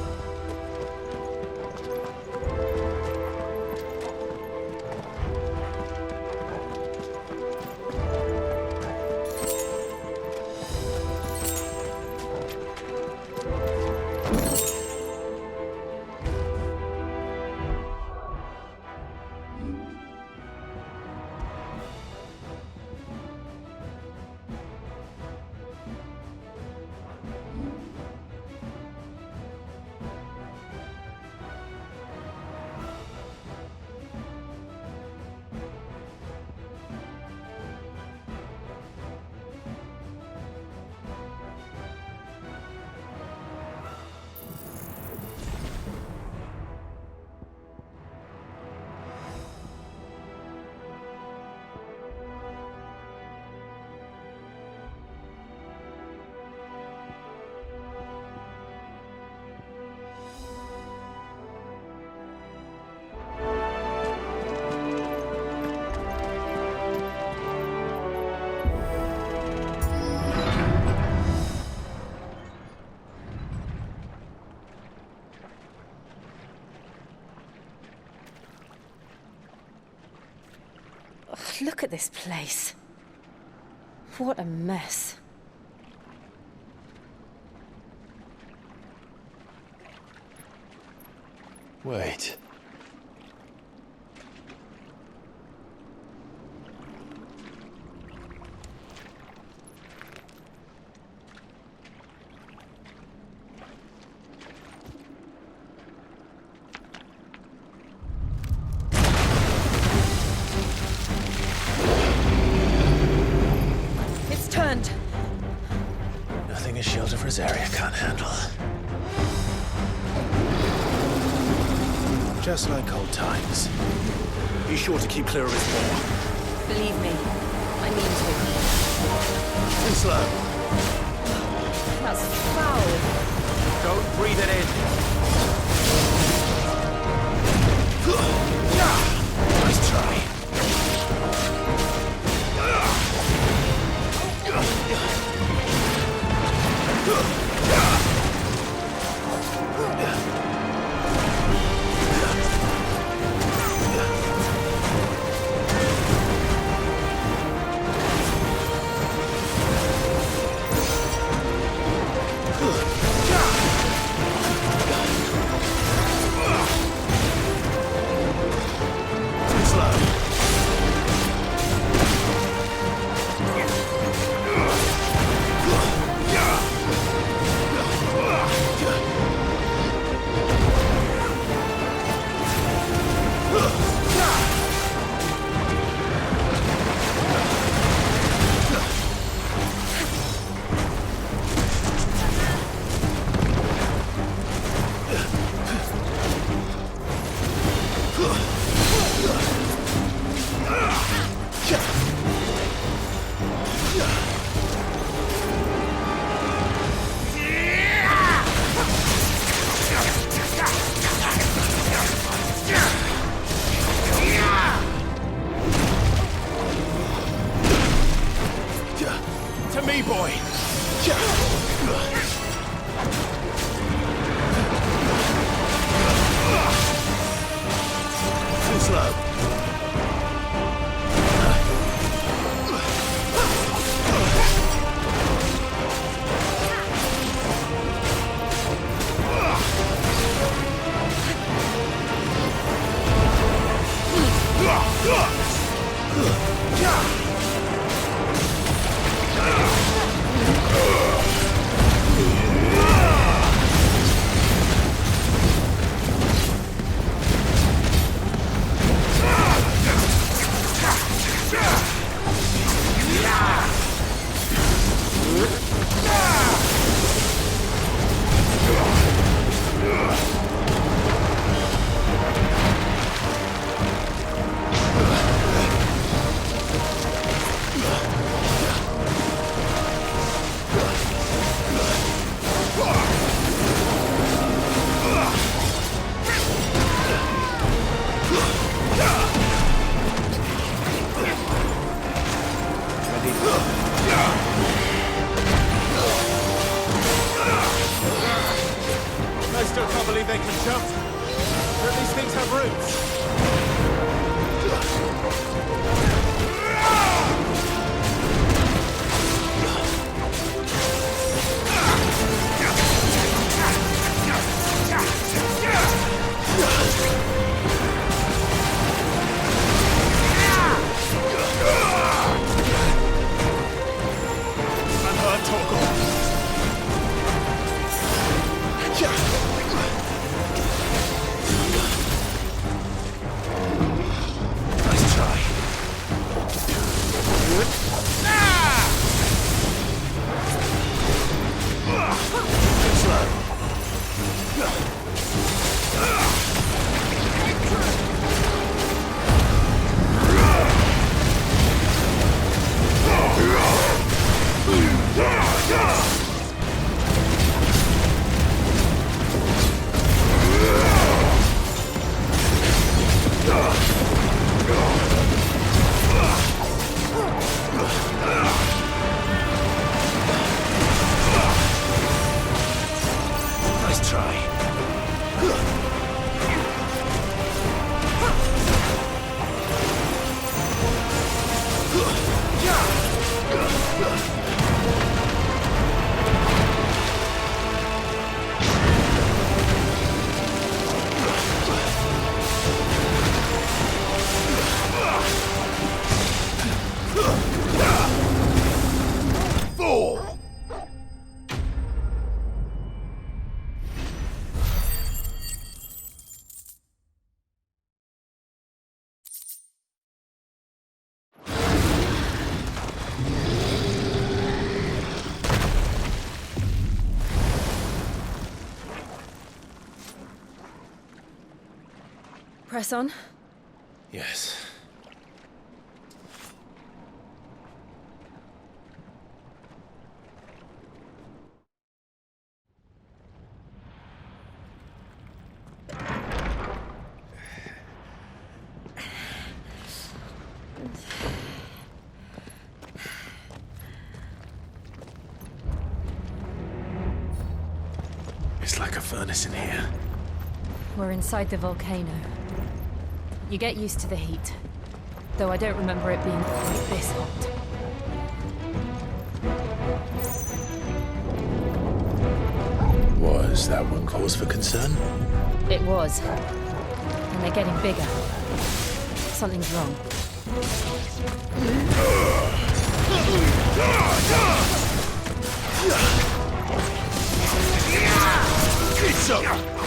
Look at this place. What a mess. Wait. Turned. Nothing a shield of Rosaria can't handle. Just like old times. Be sure to keep clear of his paw. Believe me, I mean to. Too slow. That's foul. Don't breathe it in. Nice try. slow. I still can't believe they can jump. Don't these things have roots? Unheard Torgal. Nice try. Nice try. Press on. Yes. It's like a furnace in here. We're inside the volcano. You get used to the heat, though I don't remember it being quite this hot. Was that one cause for concern? It was. And they're getting bigger. Something's wrong. It's up!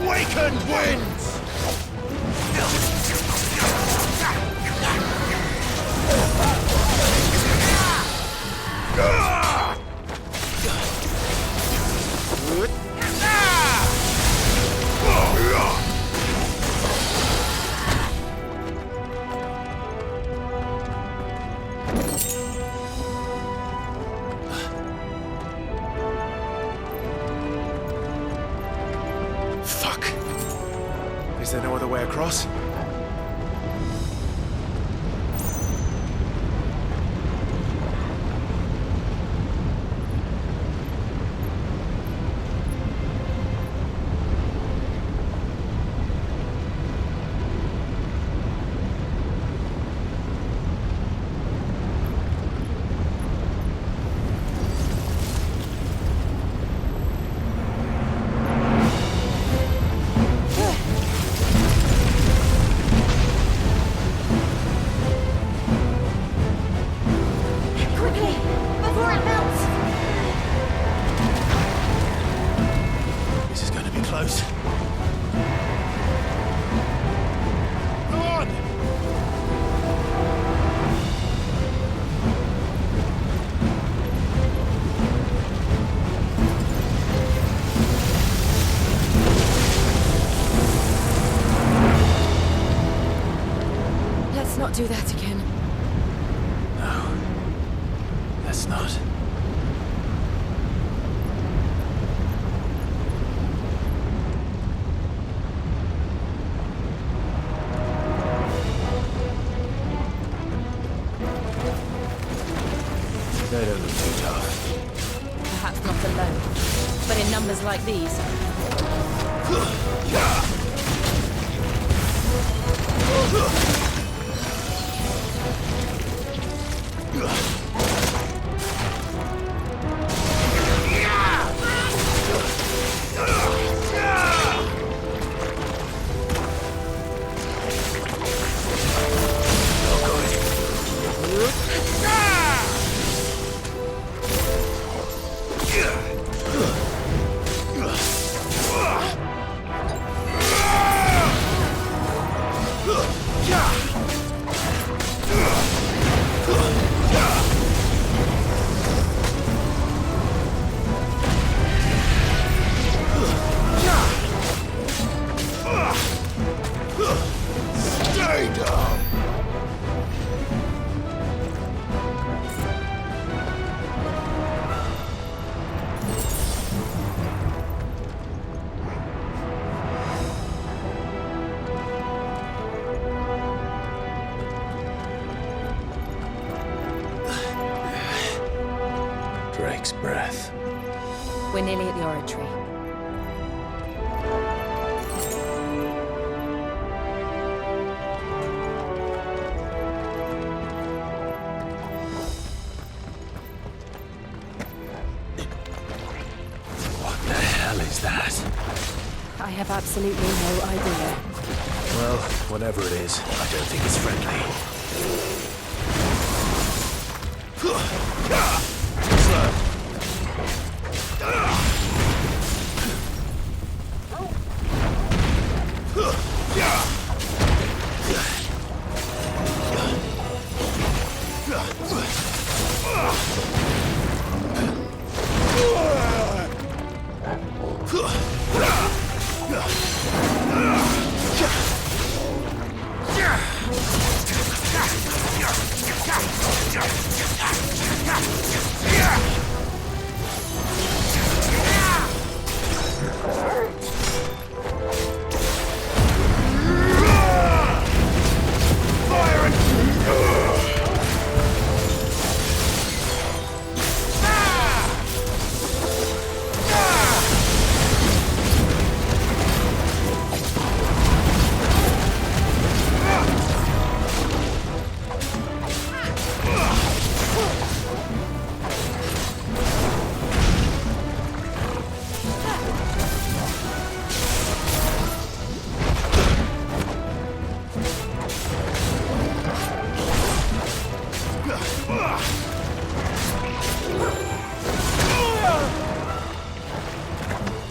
Waken winds! Fuck. Is there no other way across? Quickly! Before it melts! This is going to be close. Come on! Let's not do that again. No. Let's not. They don't look too tough. Perhaps not alone, but in numbers like these. Stay down! Drake's breath. We're nearly at the oratory. What the hell is that? I have absolutely no idea. Well, whatever it is, I don't think it's friendly.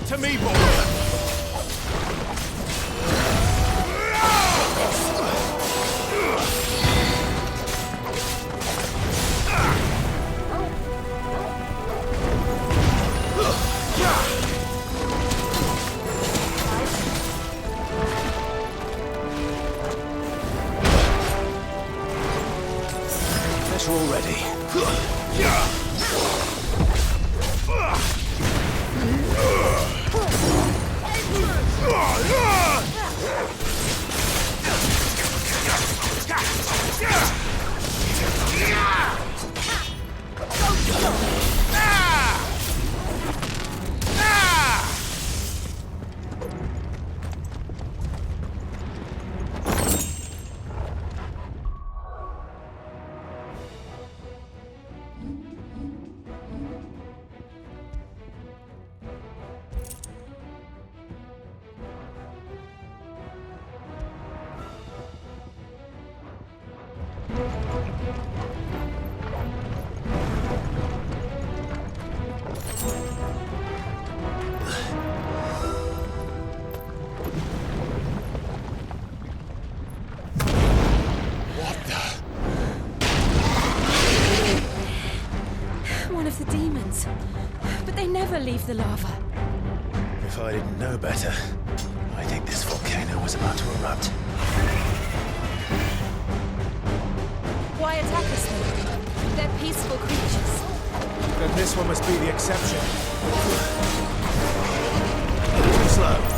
To me, boy! We're all ready. Leave the lava. If I didn't know better, I think this volcano was about to erupt. Why attack us then? They're peaceful creatures. Then this one must be the exception. Too slow.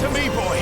To me, boy!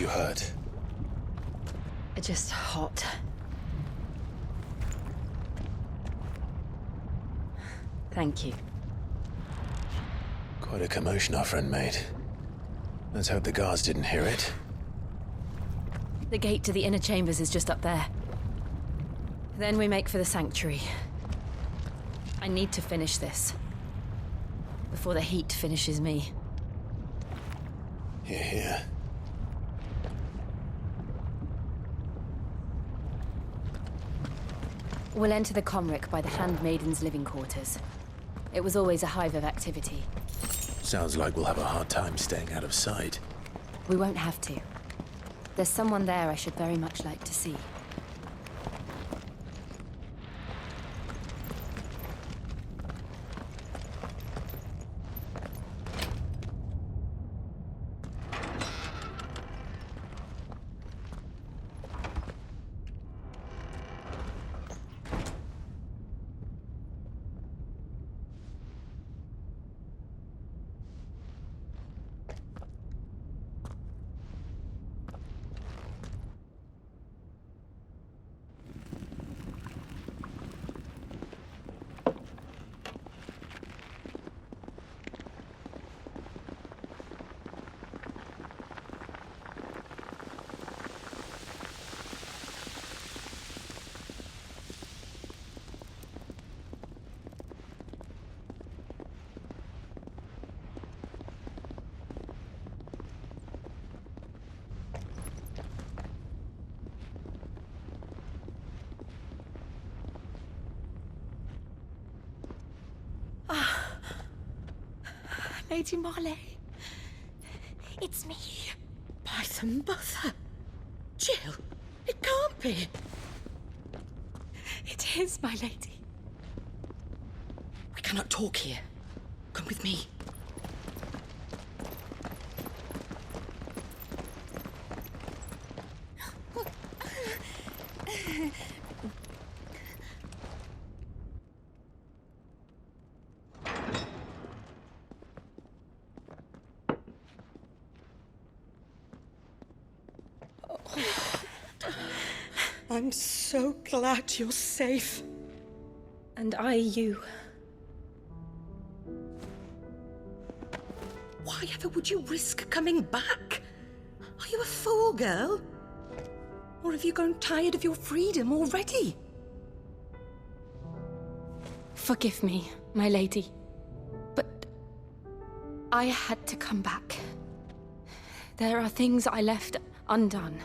you hurt? Just hot. Thank you. Quite a commotion our friend made. Let's hope the guards didn't hear it. The gate to the inner chambers is just up there. Then we make for the sanctuary. I need to finish this. Before the heat finishes me. Hear, hear. We'll enter the Comric by the Handmaiden's living quarters. It was always a hive of activity. Sounds like we'll have a hard time staying out of sight. We won't have to. There's someone there I should very much like to see. Lady Marley. It's me. By the mother. Jill, it can't be. It is, my lady. We cannot talk here. Come with me. I'm so glad you're safe. And I you. Why ever would you risk coming back? Are you a fool, girl? Or have you grown tired of your freedom already? Forgive me, my lady. But I had to come back. There are things I left undone.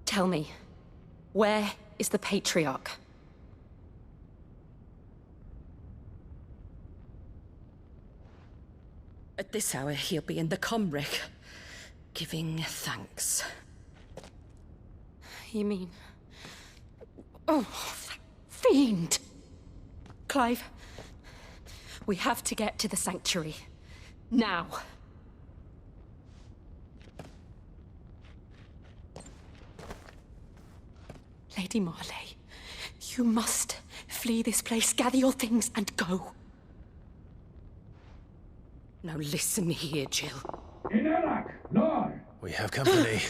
Tell me, where is the Patriarch? At this hour, he'll be in the Comric, giving thanks. You mean... Oh, that fiend! Clive, we have to get to the sanctuary. Now. Lady Marley, you must flee this place, gather your things, and go. Now listen here, Jill. We have company.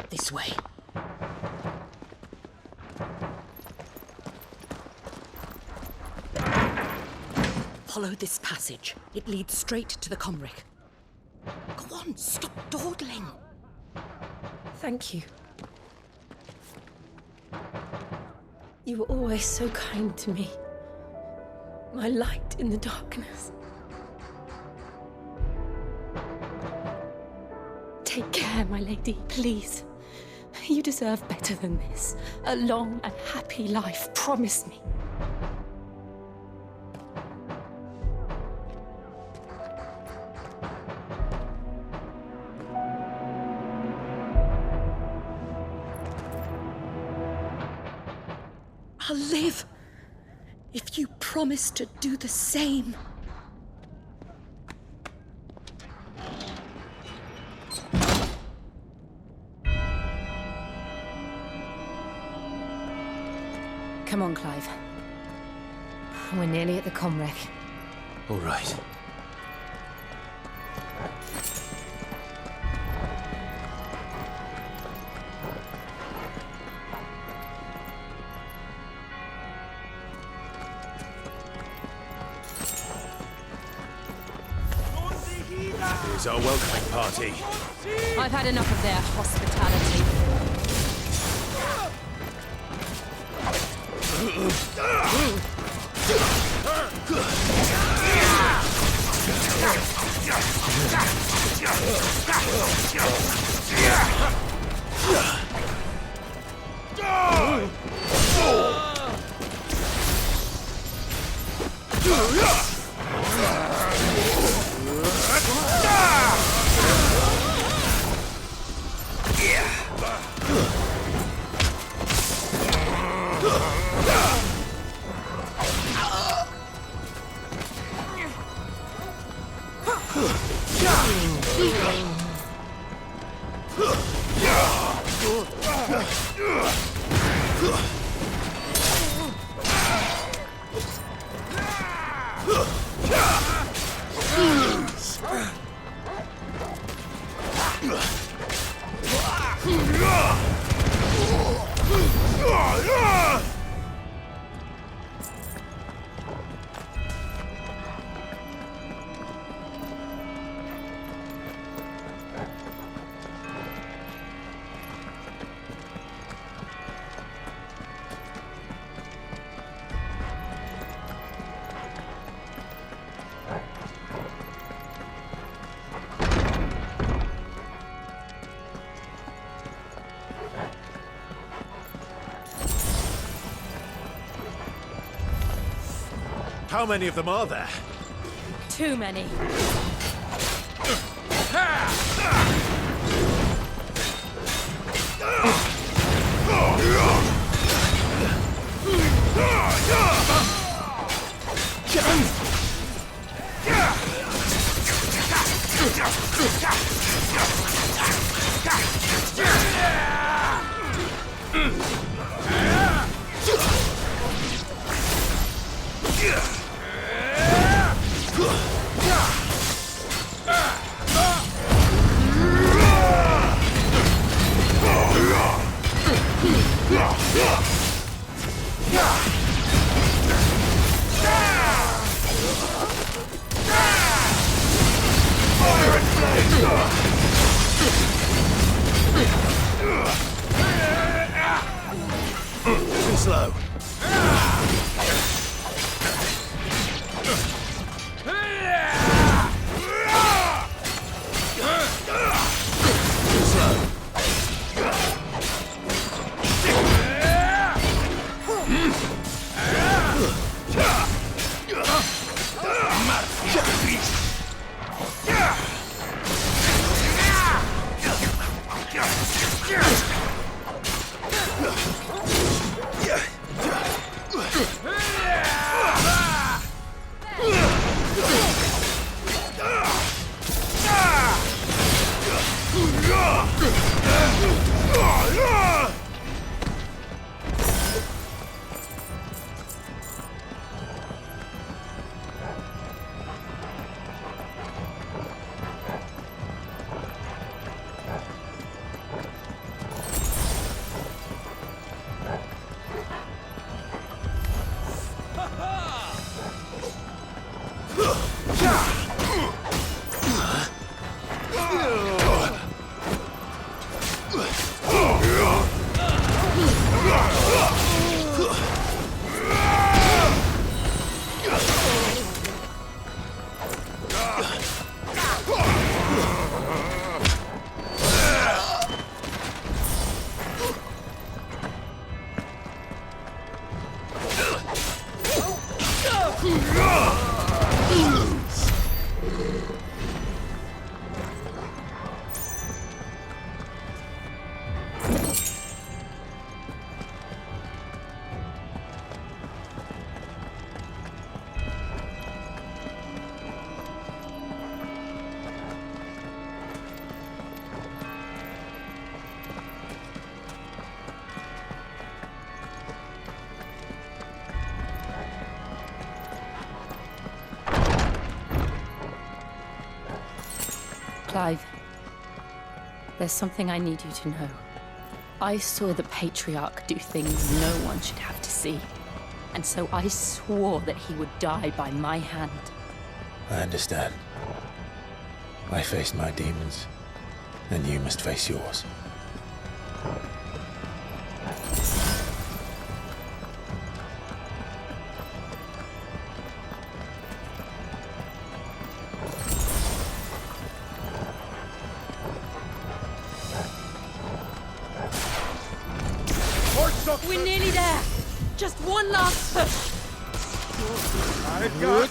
This way. Follow this passage. It leads straight to the Comric. Go on, stop dawdling. Thank you. You were always so kind to me. My light in the darkness. Take care, my lady, please. You deserve better than this. A long and happy life, promise me. I'll live if you promise to do the same. Come on, Clive. We're nearly at the comwreck. All right. Here's our welcoming party. I've had enough of their hospitality. How many of them are there? Too many. Too slow. Clive, there's something I need you to know. I saw the Patriarch do things no one should have to see. And so I swore that he would die by my hand. I understand. I faced my demons, and you must face yours. We're nearly there. Just one last push. I've got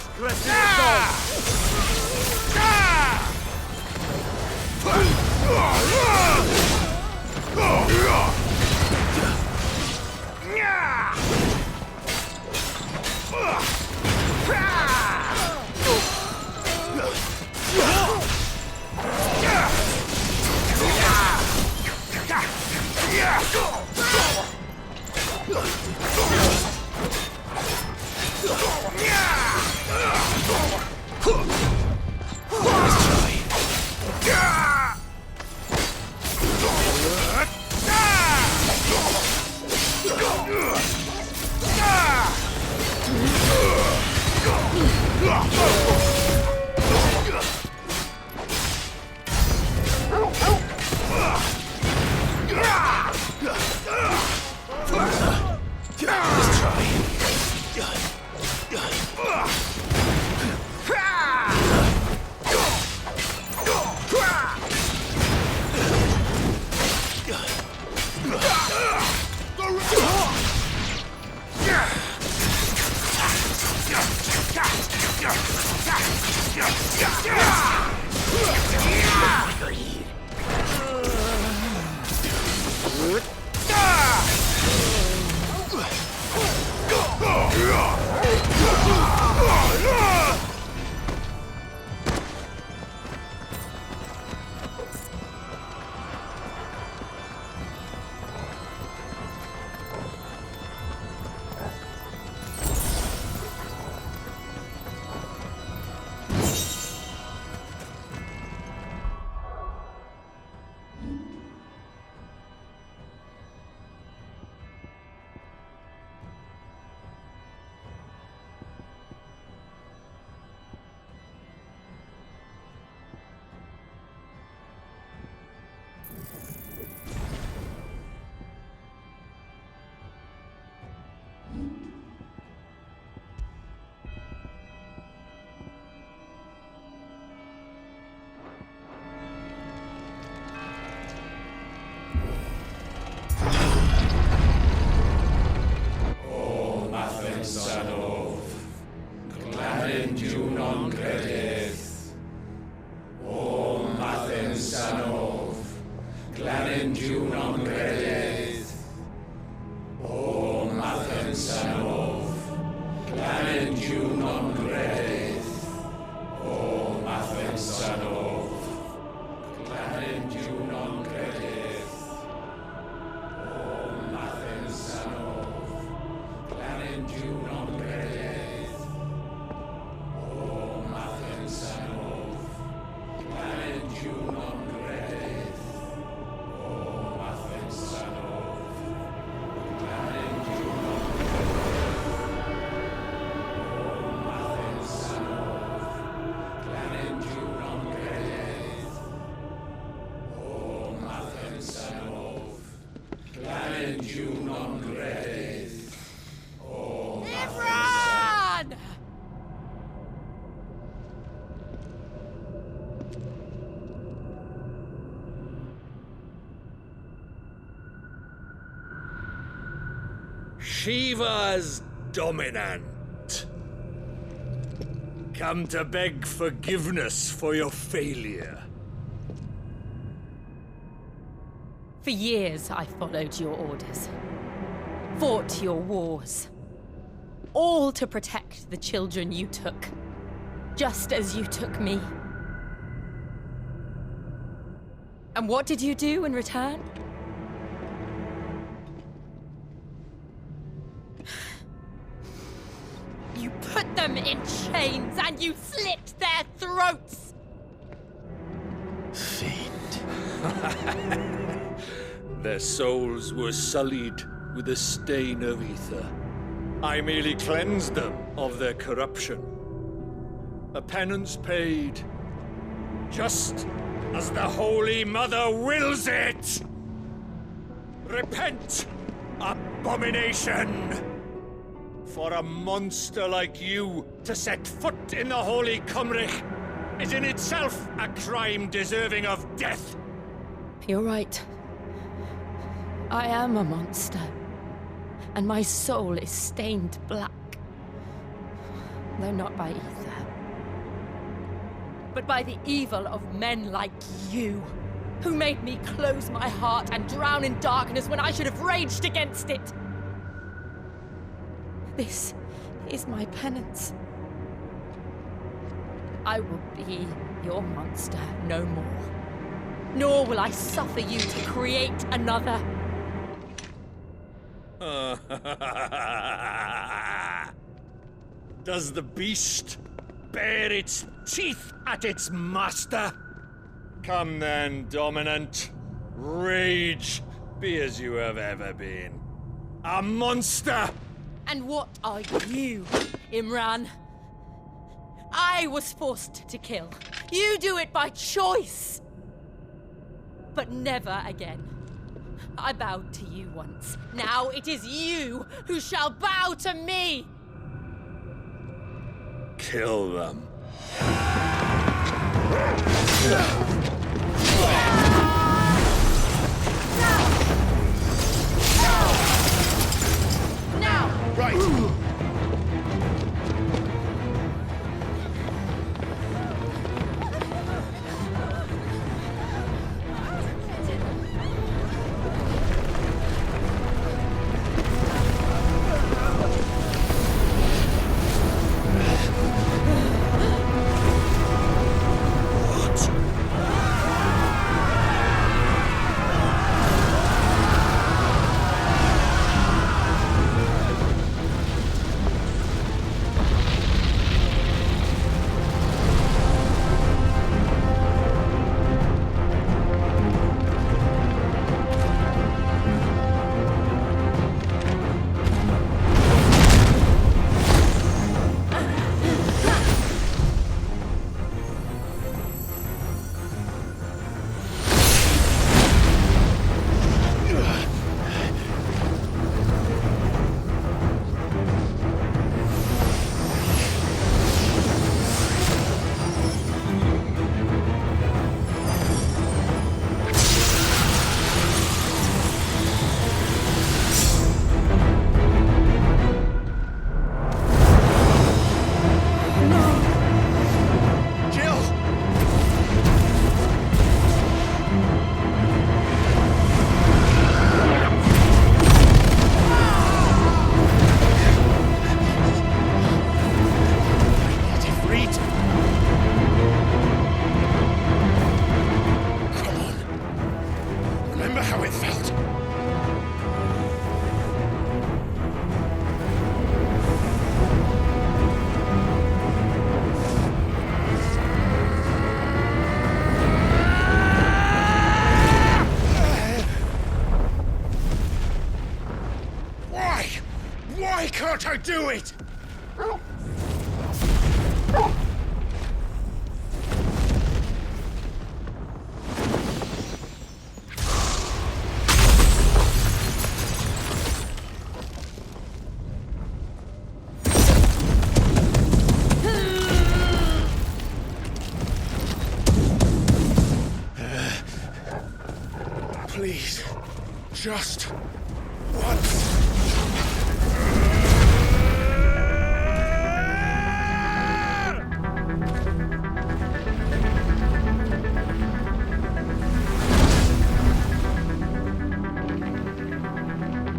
Shiva's dominant. Come to beg forgiveness for your failure. For years, I followed your orders. Fought your wars. All to protect the children you took. Just as you took me. And what did you do in return? You put them in chains and you slit their throats! Their souls were sullied with the stain of ether. I merely cleansed them of their corruption. A penance paid, just as the Holy Mother wills it! Repent, abomination! For a monster like you to set foot in the Holy Cymric is in itself a crime deserving of death! You're right. I am a monster. And my soul is stained black. Though not by ether. But by the evil of men like you, who made me close my heart and drown in darkness when I should have raged against it. This is my penance. I will be your monster no more. Nor will I suffer you to create another. Does the beast bare its teeth at its master? Come then, Dominant. Rage, be as you have ever been. A monster! And what are you, Imran? I was forced to kill. You do it by choice. But never again. I bowed to you once. Now it is you who shall bow to me! Kill them. Now! Right! Can't I do it? Please, just once.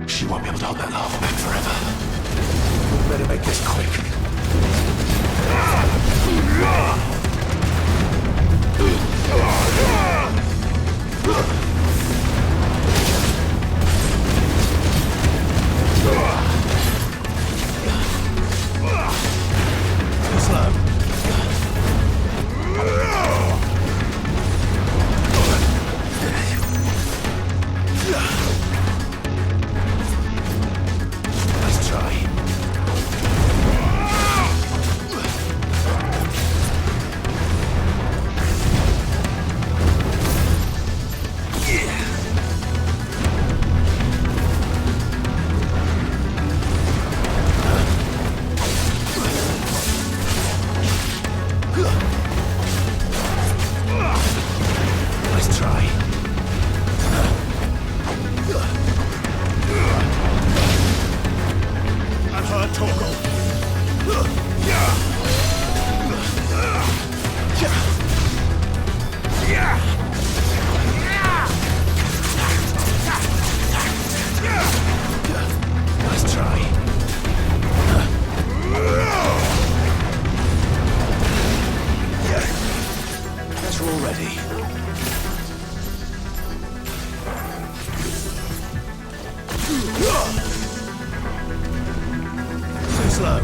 She won't be able to hold that lava back forever. We better make this quick. already. Too slow.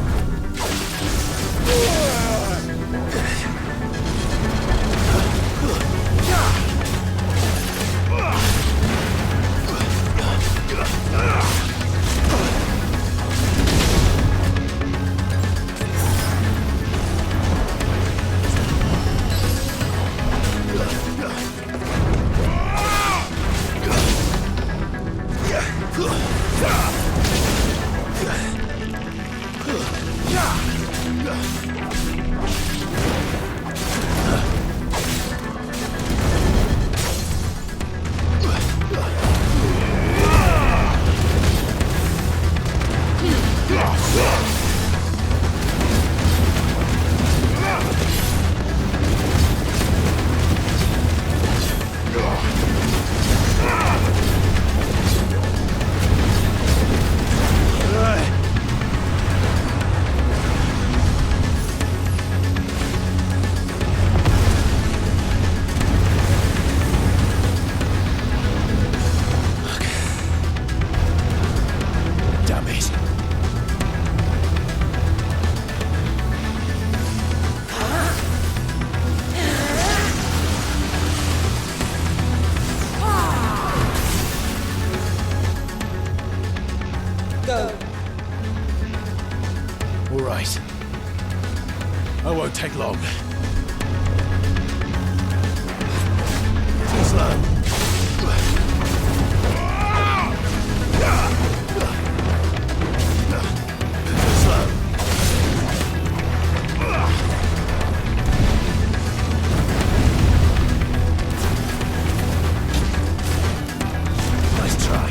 Won't take long. Too slow. Too slow. Nice try.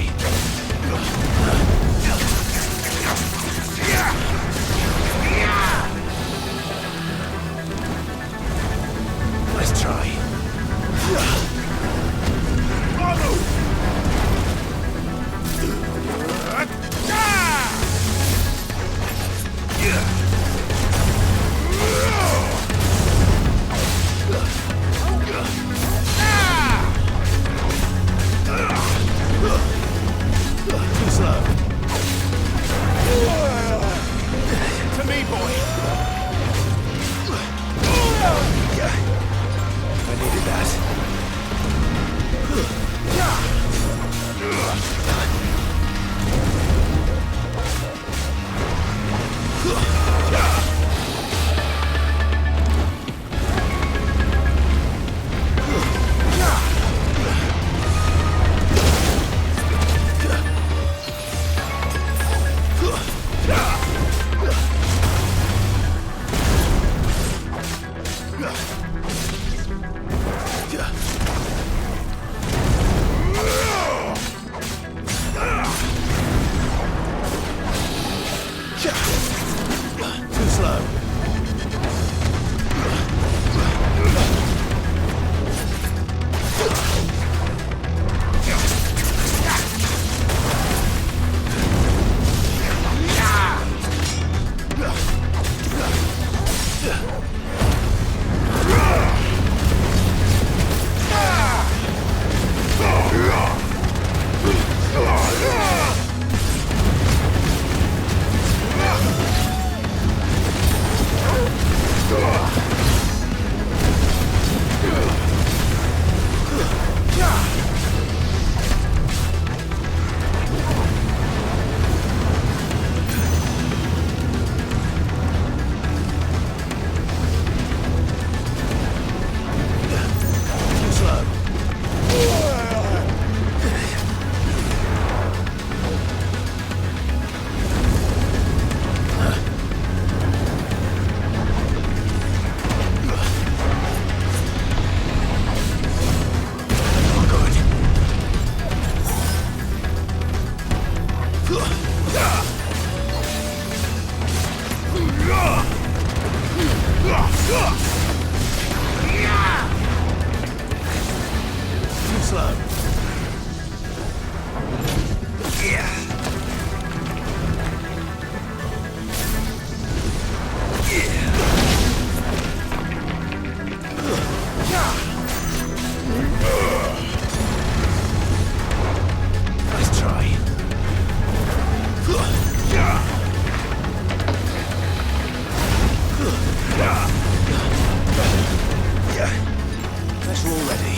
already.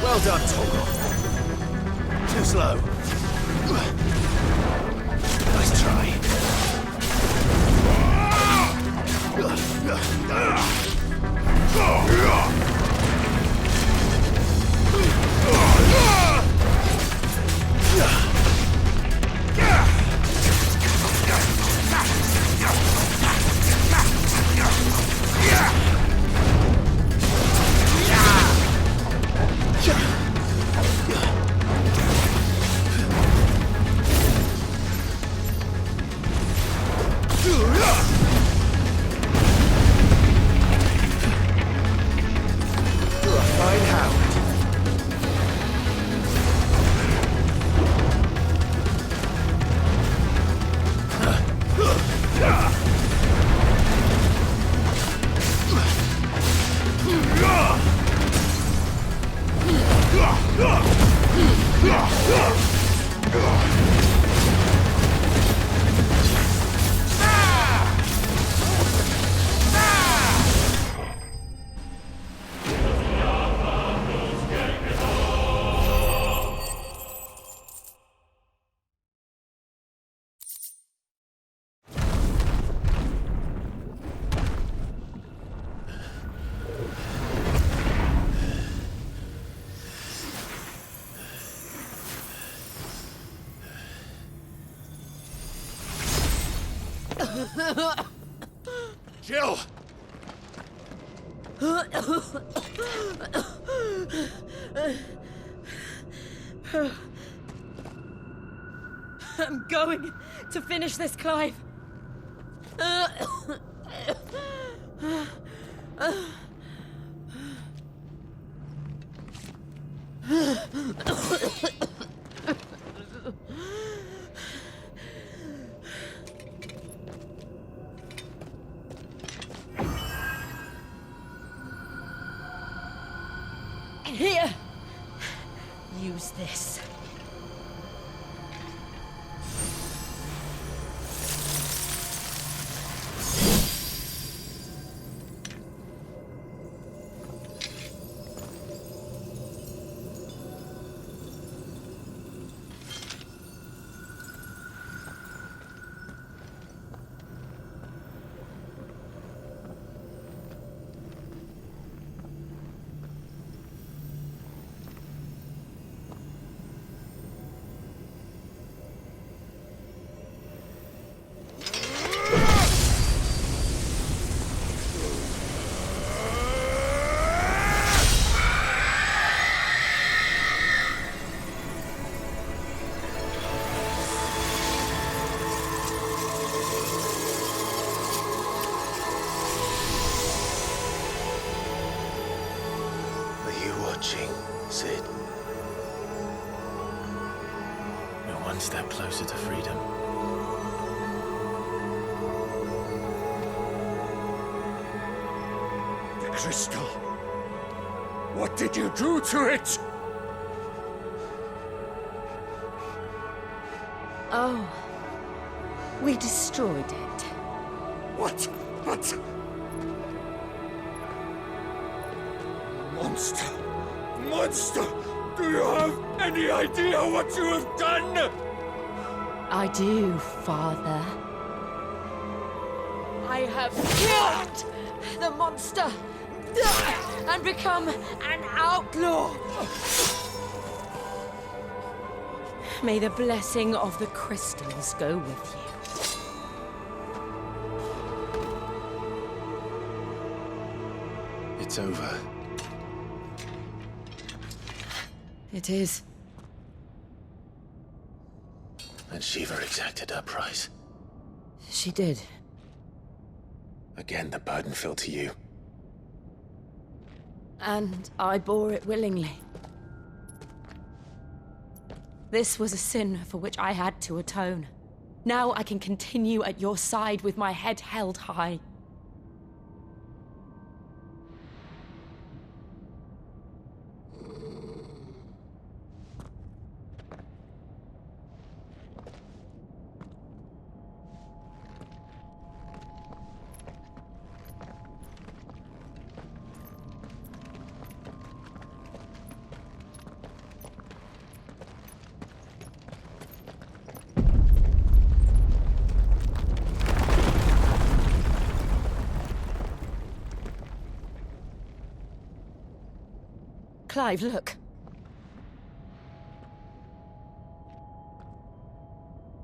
Well done, Torgal. Too slow. Nice try. Jill! I'm going to finish this, Clive. Here. Use this. Sid. We're one step closer to freedom. The crystal. What did you do to it? Oh. We destroyed it. What? Monster! Monster! Do you have any idea what you have done? I do, Father. I have killed the monster and become an outlaw. May the blessing of the crystals go with you. It's over. It is. And Shiva exacted her price. She did. Again, the burden fell to you. And I bore it willingly. This was a sin for which I had to atone. Now I can continue at your side with my head held high. Clive, look.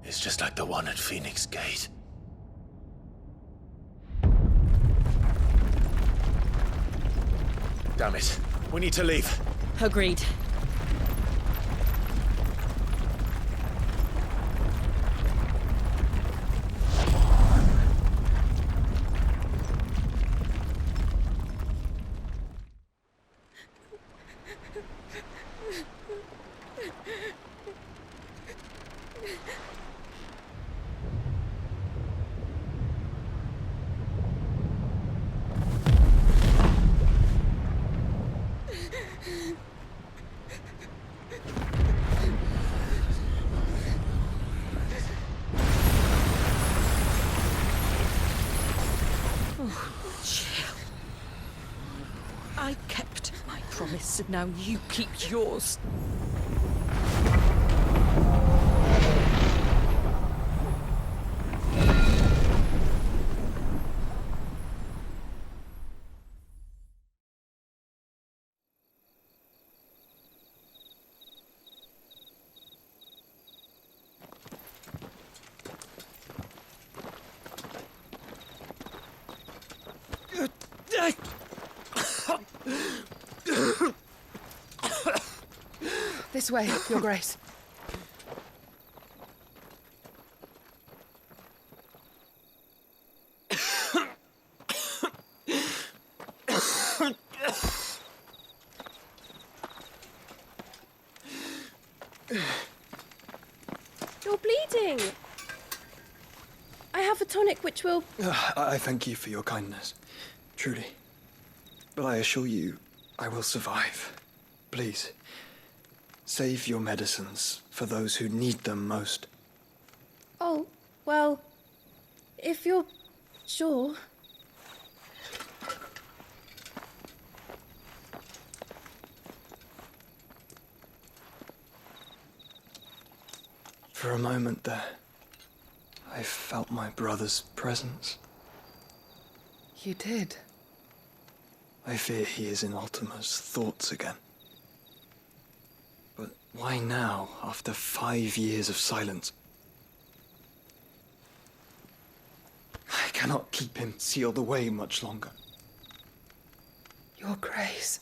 It's just like the one at Phoenix Gate. Damn it. We need to leave. Agreed. I kept my promise, and now you keep yours. This way, Your Grace. You're bleeding. I have a tonic which will... I thank you for your kindness, truly. But I assure you, I will survive. Please, save your medicines for those who need them most. Oh, well, if you're sure... For a moment there, I felt my brother's presence. You did? I fear he is in Ultima's thoughts again. But why now, after 5 years of silence? I cannot keep him sealed away much longer. Your Grace.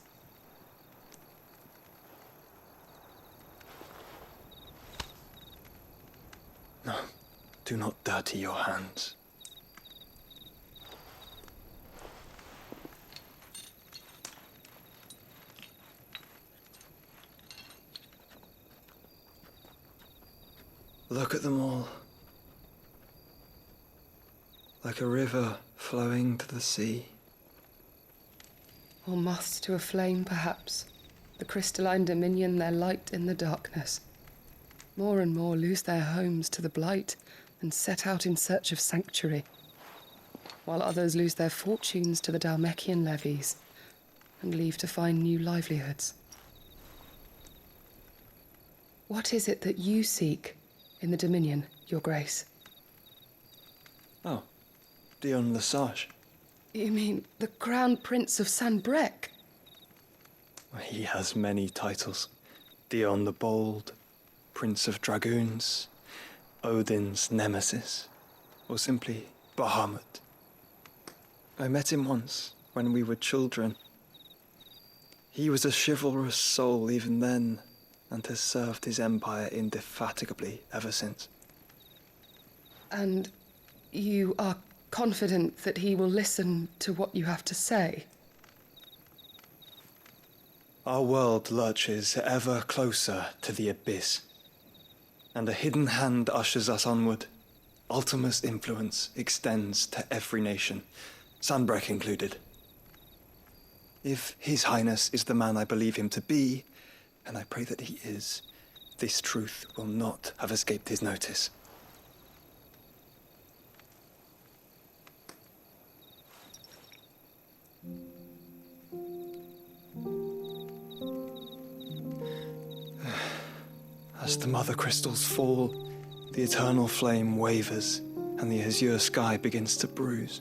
No, do not dirty your hands. Look at them all. Like a river flowing to the sea. Or moths to a flame, perhaps. The crystalline dominion their light in the darkness. More and more lose their homes to the blight and set out in search of sanctuary, while others lose their fortunes to the Dalmekian levies and leave to find new livelihoods. What is it that you seek in the Dominion, Your Grace? Oh, Dion Lesage. You mean the Crown Prince of Sanbrec? He has many titles. Dion the Bold, Prince of Dragoons, Odin's Nemesis, or simply Bahamut. I met him once, when we were children. He was a chivalrous soul even then, and has served his empire indefatigably ever since. And you are confident that he will listen to what you have to say? Our world lurches ever closer to the abyss, and a hidden hand ushers us onward. Ultima's influence extends to every nation, Sanbrec included. If His Highness is the man I believe him to be, and I pray that he is, this truth will not have escaped his notice. As the mother crystals fall, the eternal flame wavers, and the azure sky begins to bruise.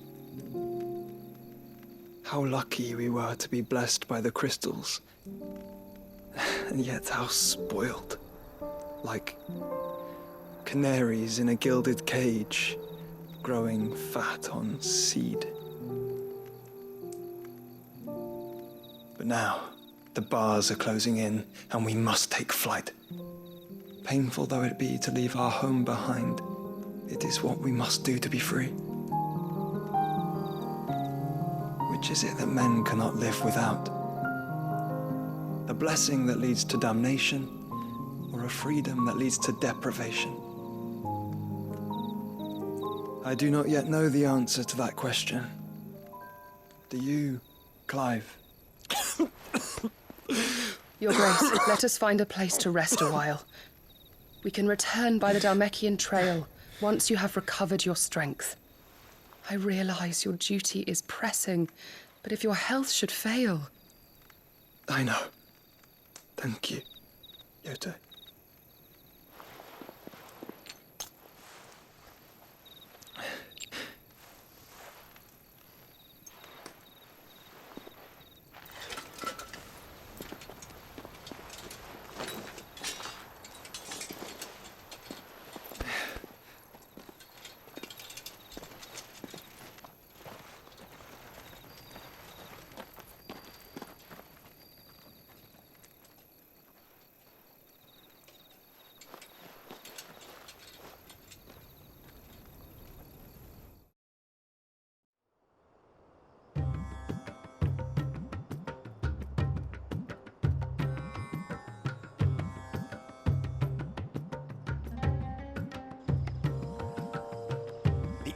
How lucky we were to be blessed by the crystals. and yet how spoiled. Like canaries in a gilded cage, growing fat on seed. But now, the bars are closing in, and we must take flight. Painful though it be to leave our home behind, it is what we must do to be free. Which is it that men cannot live without? A blessing that leads to damnation, or a freedom that leads to deprivation? I do not yet know the answer to that question. Do you, Clive? Your Grace, let us find a place to rest a while. We can return by the Dalmekian Trail once you have recovered your strength. I realize your duty is pressing, but if your health should fail... I know. Thank you, Yote.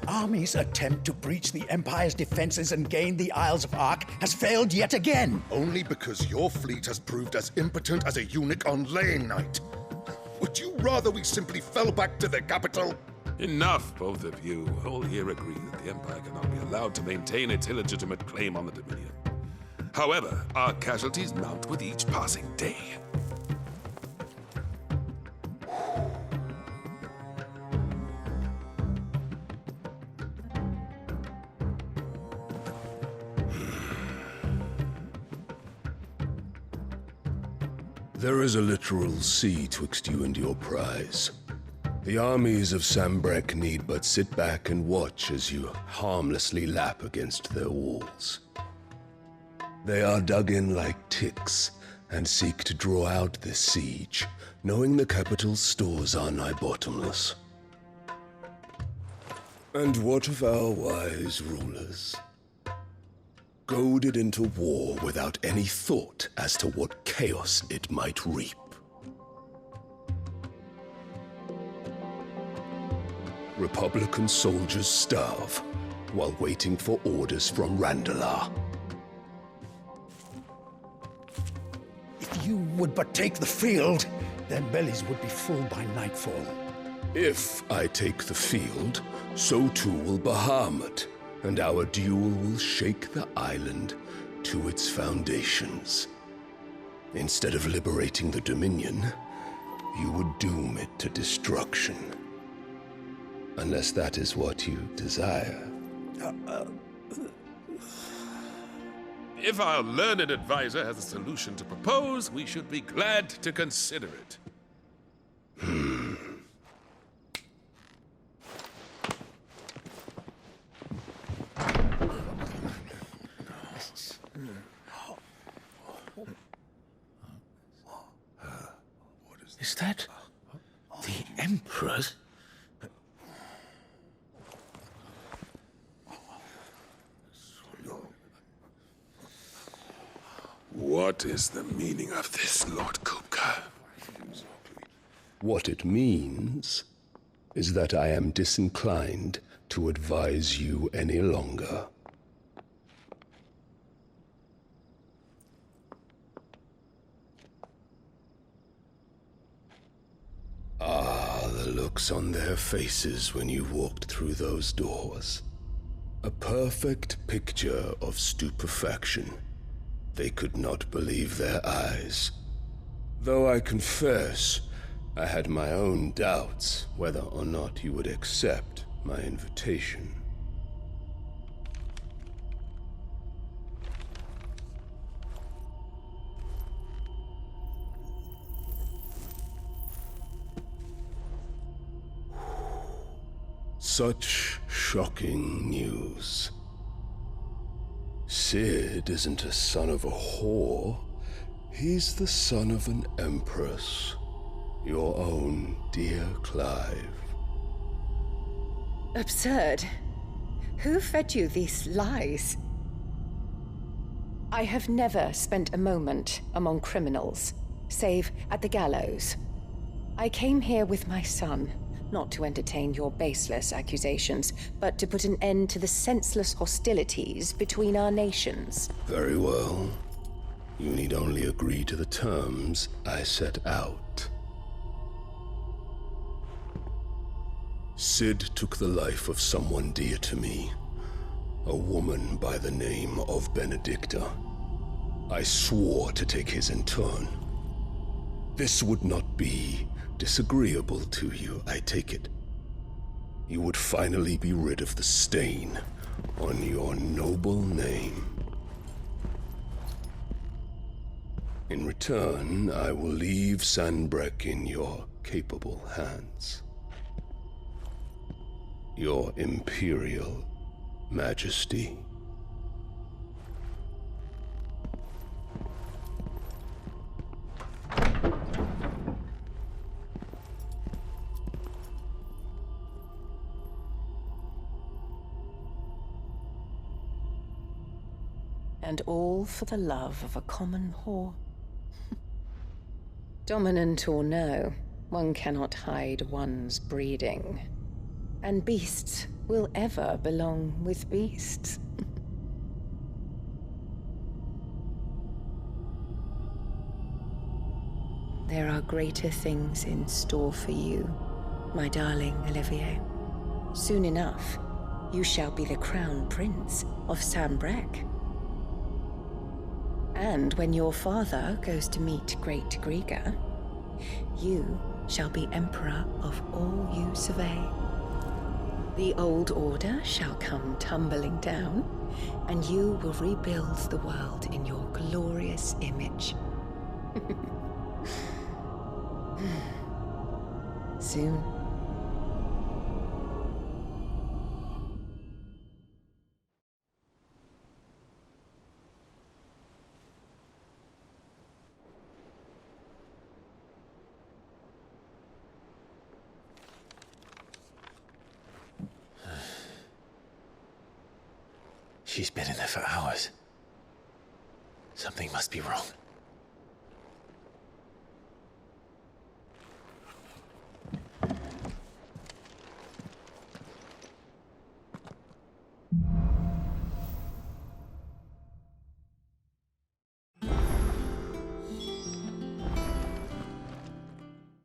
Army's attempt to breach the Empire's defenses and gain the Isles of Ark has failed yet again. Only because your fleet has proved as impotent as a eunuch on laying night. Would you rather we simply fell back to the capital? Enough, both of you. All here agree that the Empire cannot be allowed to maintain its illegitimate claim on the Dominion. However, our casualties mount with each passing day. There is a literal sea twixt you and your prize. The armies of Sambrek need but sit back and watch as you harmlessly lap against their walls. They are dug in like ticks and seek to draw out this siege, knowing the capital's stores are nigh bottomless. And what of our wise rulers? Goaded into war without any thought as to what chaos it might reap. Republican soldiers starve while waiting for orders from Randalar. If you would but take the field, their bellies would be full by nightfall. If I take the field, so too will Bahamut, and our duel will shake the island to its foundations. Instead of liberating the Dominion, you would doom it to destruction. Unless that is what you desire. If our learned advisor has a solution to propose, we should be glad to consider it. Is that the Emperor's? What is the meaning of this, Lord Kupka? What it means is that I am disinclined to advise you any longer. Ah, the looks on their faces when you walked through those doors. A perfect picture of stupefaction. They could not believe their eyes. Though I confess, I had my own doubts whether or not you would accept my invitation. Such shocking news. Sid isn't a son of a whore. He's the son of an empress. Your own dear Clive. Absurd. Who fed you these lies? I have never spent a moment among criminals, save at the gallows. I came here with my son, not to entertain your baseless accusations, but to put an end to the senseless hostilities between our nations. Very well. You need only agree to the terms I set out. Sid took the life of someone dear to me, a woman by the name of Benedicta. I swore to take his in turn. This would not be disagreeable to you, I take it. You would finally be rid of the stain on your noble name. In return, I will leave Sanbreque in your capable hands. Your Imperial Majesty. And all for the love of a common whore. Dominant or no, one cannot hide one's breeding. And beasts will ever belong with beasts. There are greater things in store for you, my darling Olivier. Soon enough, you shall be the crown prince of Sanbreque. And when your father goes to meet Great Griga, you shall be emperor of all you survey. The old order shall come tumbling down, and you will rebuild the world in your glorious image. Soon. She's been in there for hours. Something must be wrong.